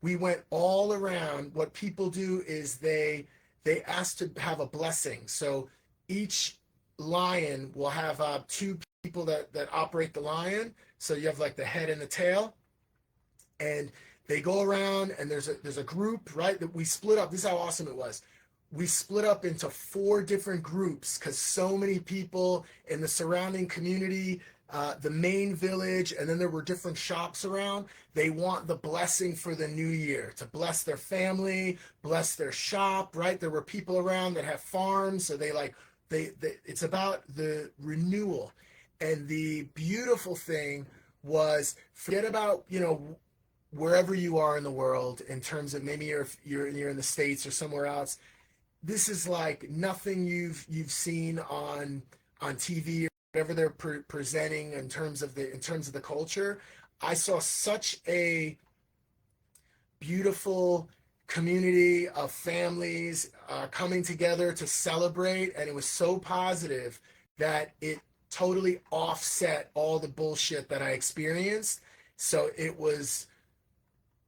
We went all around. What people do is they ask to have a blessing. So each lion will have two people that operate the lion. So you have like the head and the tail, and they go around, and there's a group, right, that we split up. This is how awesome it was. We split up into four different groups because so many people in the surrounding community, the main village, and then there were different shops around. They want the blessing for the new year to bless their family, bless their shop, right? There were people around that have farms, so they it's about the renewal. And the beautiful thing was, forget about, wherever you are in the world, in terms of maybe you're in the States or somewhere else. This is like nothing you've seen on TV or whatever they're presenting in terms of the culture. I saw such a beautiful community of families coming together to celebrate, and it was so positive that it totally offset all the bullshit that I experienced. So it was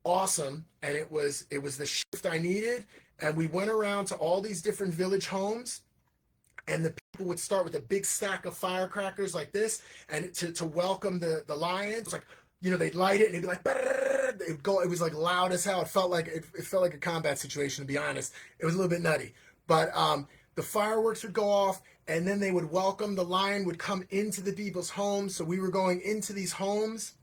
awesome, and it was the shift I needed. And we went around to all these different village homes, and the people would start with a big stack of firecrackers like this, and to welcome the lions. Like, they'd light it, and it'd be like, it'd go. It was like loud as hell. It felt like a combat situation, to be honest. It was a little bit nutty, but the fireworks would go off, and then they would welcome. The lion would come into the people's homes. So we were going into these homes,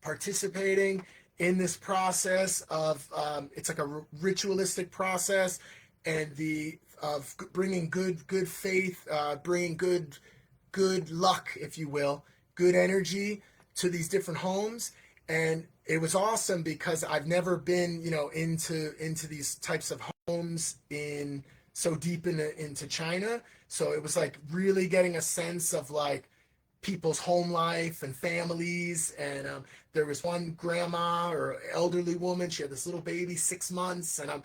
participating in this process of it's like a ritualistic process, and the of bringing good faith, bringing good luck, if you will, good energy to these different homes. And it was awesome because I've never been, into these types of homes in so deep into China. So it was like really getting a sense of like people's home life and families. And there was one grandma or elderly woman. She had this little baby, 6 months, and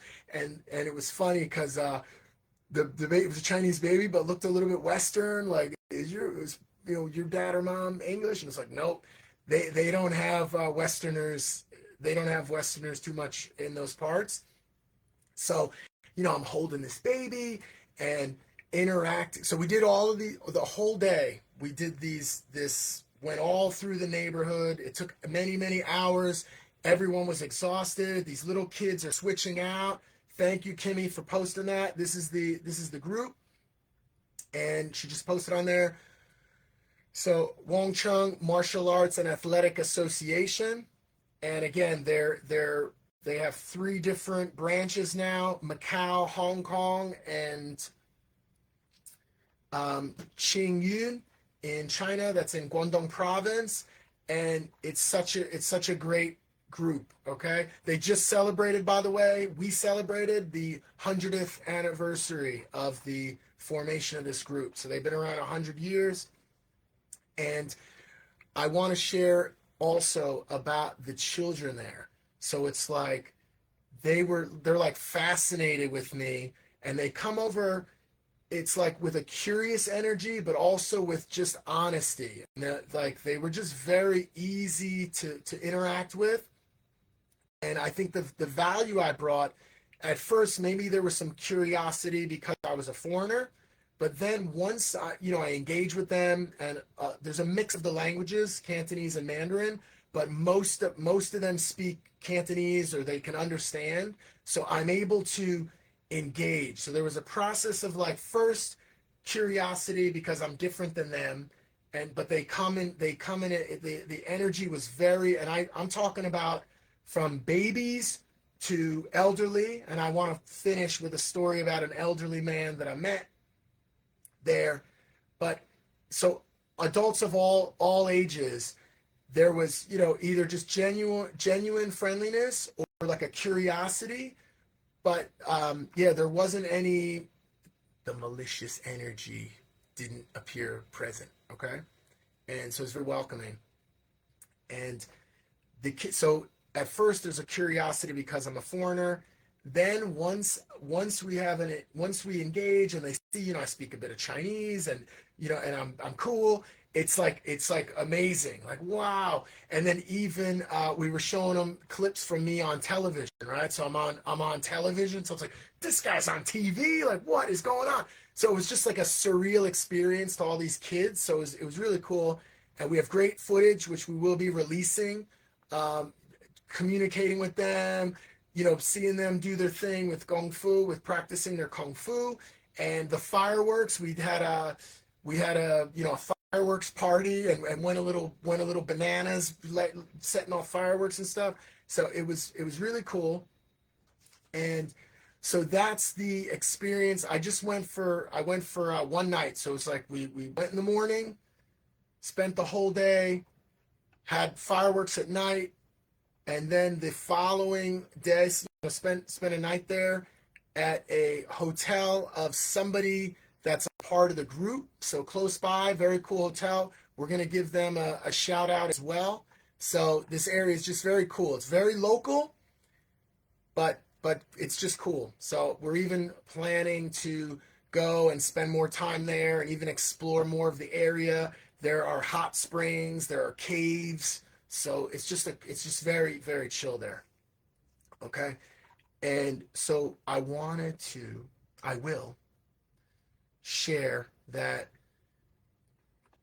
it was funny because the baby, it was a Chinese baby, but looked a little bit Western. Like, your dad or mom English? And it's like, nope, they don't have Westerners. They don't have Westerners too much in those parts. So, I'm holding this baby and interacting. So we did all of the whole day. We did this went all through the neighborhood. It took many, many hours. Everyone was exhausted. These little kids are switching out. Thank you, Kimmy, for posting that. This is the group, and she just posted on there. So Wong Chung Martial Arts and Athletic Association, and again, they have three different branches now: Macau, Hong Kong, and Qingyun in China. That's in Guangdong province, and it's such a great group. Okay, they just celebrated, by the way, we celebrated the 100th anniversary of the formation of this group. So they've been around 100 years, and I want to share also about the children there. So it's like they're like fascinated with me, and they come over. It's like with a curious energy, but also with just honesty. And like they were just very easy to interact with. And I think the value I brought, at first, maybe there was some curiosity because I was a foreigner, but then once I engage with them, and there's a mix of the languages, Cantonese and Mandarin, but most of them speak Cantonese, or they can understand. So I'm able to engage. So there was a process of like first curiosity because I'm different than them, but they come in. The energy was very, and I'm talking about from babies to elderly, and I want to finish with a story about an elderly man that I met there. But so adults of all ages, there was either just genuine friendliness or like a curiosity, but there wasn't the malicious energy didn't appear present. Okay, and so it's very welcoming. And so at first there's a curiosity because I'm a foreigner. Then once we engage and they see, I speak a bit of Chinese, and and I'm cool. It's like amazing, like wow. And then even we were showing them clips from me on television, right? So I'm on television, so it's like, this guy's on TV, like what is going on? So it was just like a surreal experience to all these kids. So it was really cool, and we have great footage which we will be releasing. Um, Communicating with them, seeing them do their thing with kung fu, with practicing their kung fu, and the fireworks. We had a fireworks party, and went a little bananas, setting off fireworks and stuff. So it was really cool, and so that's the experience. I went for one night, so it's like we went in the morning, spent the whole day, had fireworks at night, and then the following day, spent a night there at a hotel of somebody that's a part of the group, so close by, very cool hotel. We're going to give them a shout out as well. So this area is just very cool. It's very local, but it's just cool. So we're even planning to go and spend more time there and even explore more of the area. There are hot springs, there are caves, so it's just very, very chill there. Okay. And so I will share that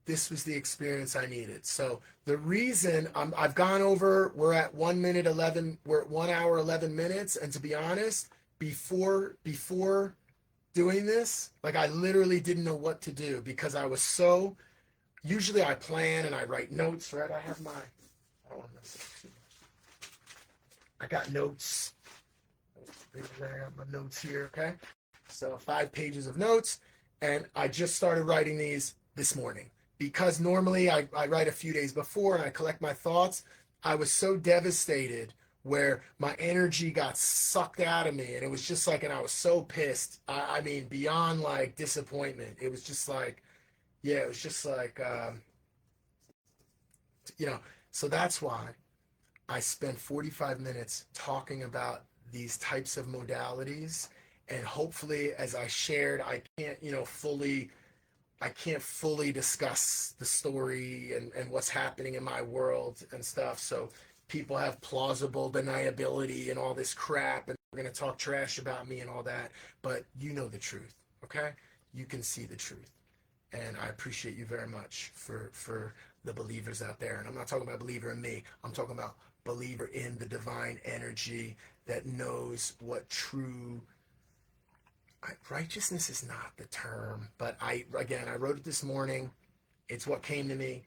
this was the experience I needed. So the reason I've gone over, we're at 1 minute 11, we're at 1 hour 11 minutes. And to be honest, before doing this, like I literally didn't know what to do because I was so, usually I plan and I write notes, right? I don't want to mess up too much. I got notes. I got my notes here, okay? So 5 pages of notes, and I just started writing these this morning because normally I write a few days before and I collect my thoughts. I was so devastated where my energy got sucked out of me, and it was just like, and I was so pissed. I mean, beyond like disappointment. It was just like, yeah, it was just like, you know, so that's why I spent 45 minutes talking about these types of modalities. And hopefully, as I shared, I can't fully discuss the story and what's happening in my world and stuff. So people have plausible deniability and all this crap, and they're going to talk trash about me and all that. But you know the truth, okay? You can see the truth. And I appreciate you very much for the believers out there. And I'm not talking about believer in me. I'm talking about believer in the divine energy that knows what true righteousness is. Not the term, but I wrote it this morning. It's what came to me.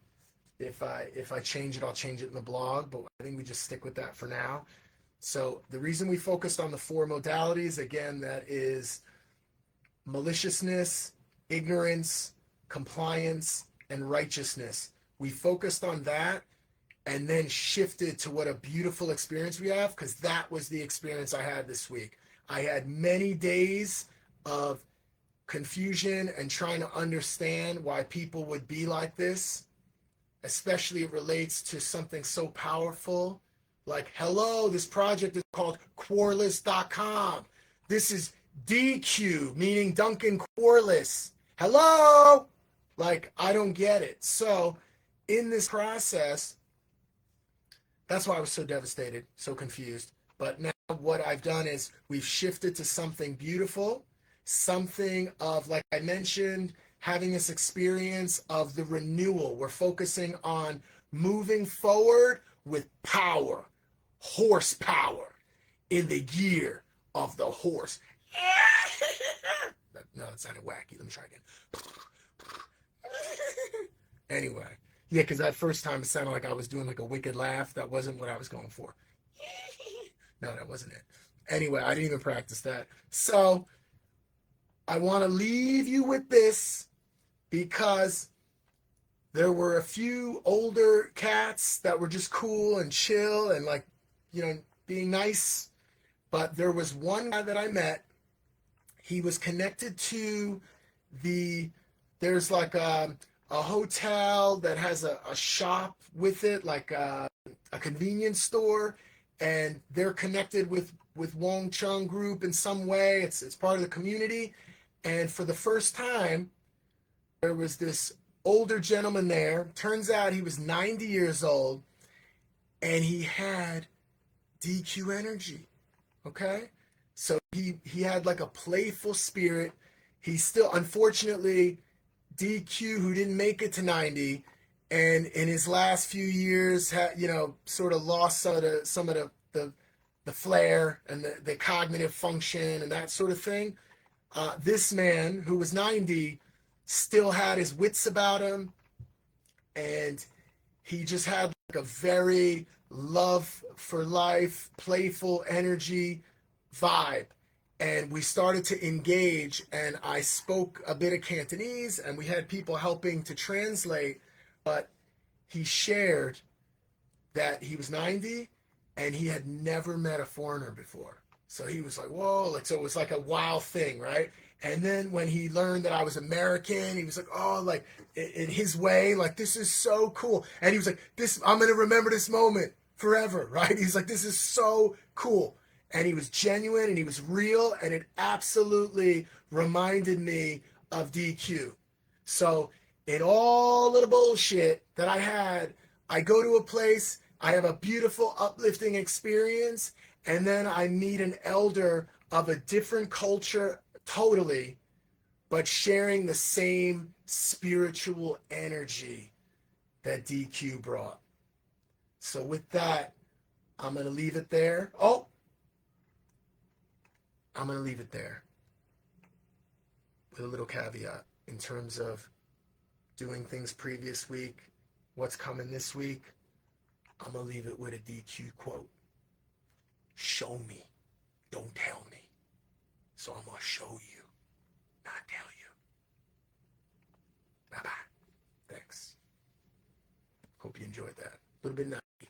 If I change it, I'll change it in the blog, but I think we just stick with that for now. So the reason we focused on the 4 modalities, again, that is maliciousness, ignorance, compliance, and righteousness. We focused on that and then shifted to what a beautiful experience we have, because that was the experience I had this week. I had many days of confusion and trying to understand why people would be like this, especially it relates to something so powerful like, hello, this project is called QUARLESS.com. This is DQ, meaning Duncan Quarless. Hello? Like, I don't get it. So in this process, that's why I was so devastated, so confused. But now what I've done is we've shifted to something beautiful, something of, like I mentioned, having this experience of the renewal. We're focusing on moving forward with power, horsepower, in the year of the horse. No, that sounded wacky. Let me try again. Anyway, yeah, because that first time it sounded like I was doing like a wicked laugh. That wasn't what I was going for. No, that wasn't it. Anyway, I didn't even practice that. So I want to leave you with this, because there were a few older cats that were just cool and chill and, like, being nice. But there was one guy that I met. He was connected to there's like a hotel that has a shop with it, like a convenience store, and they're connected with Wong Chung Group in some way. It's part of the community, and for the first time, there was this older gentleman there. Turns out he was 90 years old, and he had DQ energy. Okay, so he had like a playful spirit. He still, unfortunately, DQ, who didn't make it to 90, and in his last few years had, sort of lost some of the flair and the cognitive function and that sort of thing. This man who was 90 still had his wits about him, and he just had like a very love for life, playful energy vibe. And we started to engage, and I spoke a bit of Cantonese, and we had people helping to translate. But he shared that he was 90 and he had never met a foreigner before. So he was like, whoa, like, so it was like a wow thing, right? And then when he learned that I was American, he was like, oh, like in his way, like, this is so cool. And he was like, I'm going to remember this moment forever, right? He's like, this is so cool. And he was genuine and he was real, and it absolutely reminded me of DQ. So in all of the bullshit that I had, I go to a place, I have a beautiful, uplifting experience, and then I meet an elder of a different culture totally, but sharing the same spiritual energy that DQ brought. So with that, I'm going to leave it there. I'm going to leave it there with a little caveat in terms of doing things previous week, what's coming this week. I'm going to leave it with a DQ quote. Show me, don't tell me. So I'm going to show you, not tell you. Bye-bye. Thanks. Hope you enjoyed that. A little bit nutty.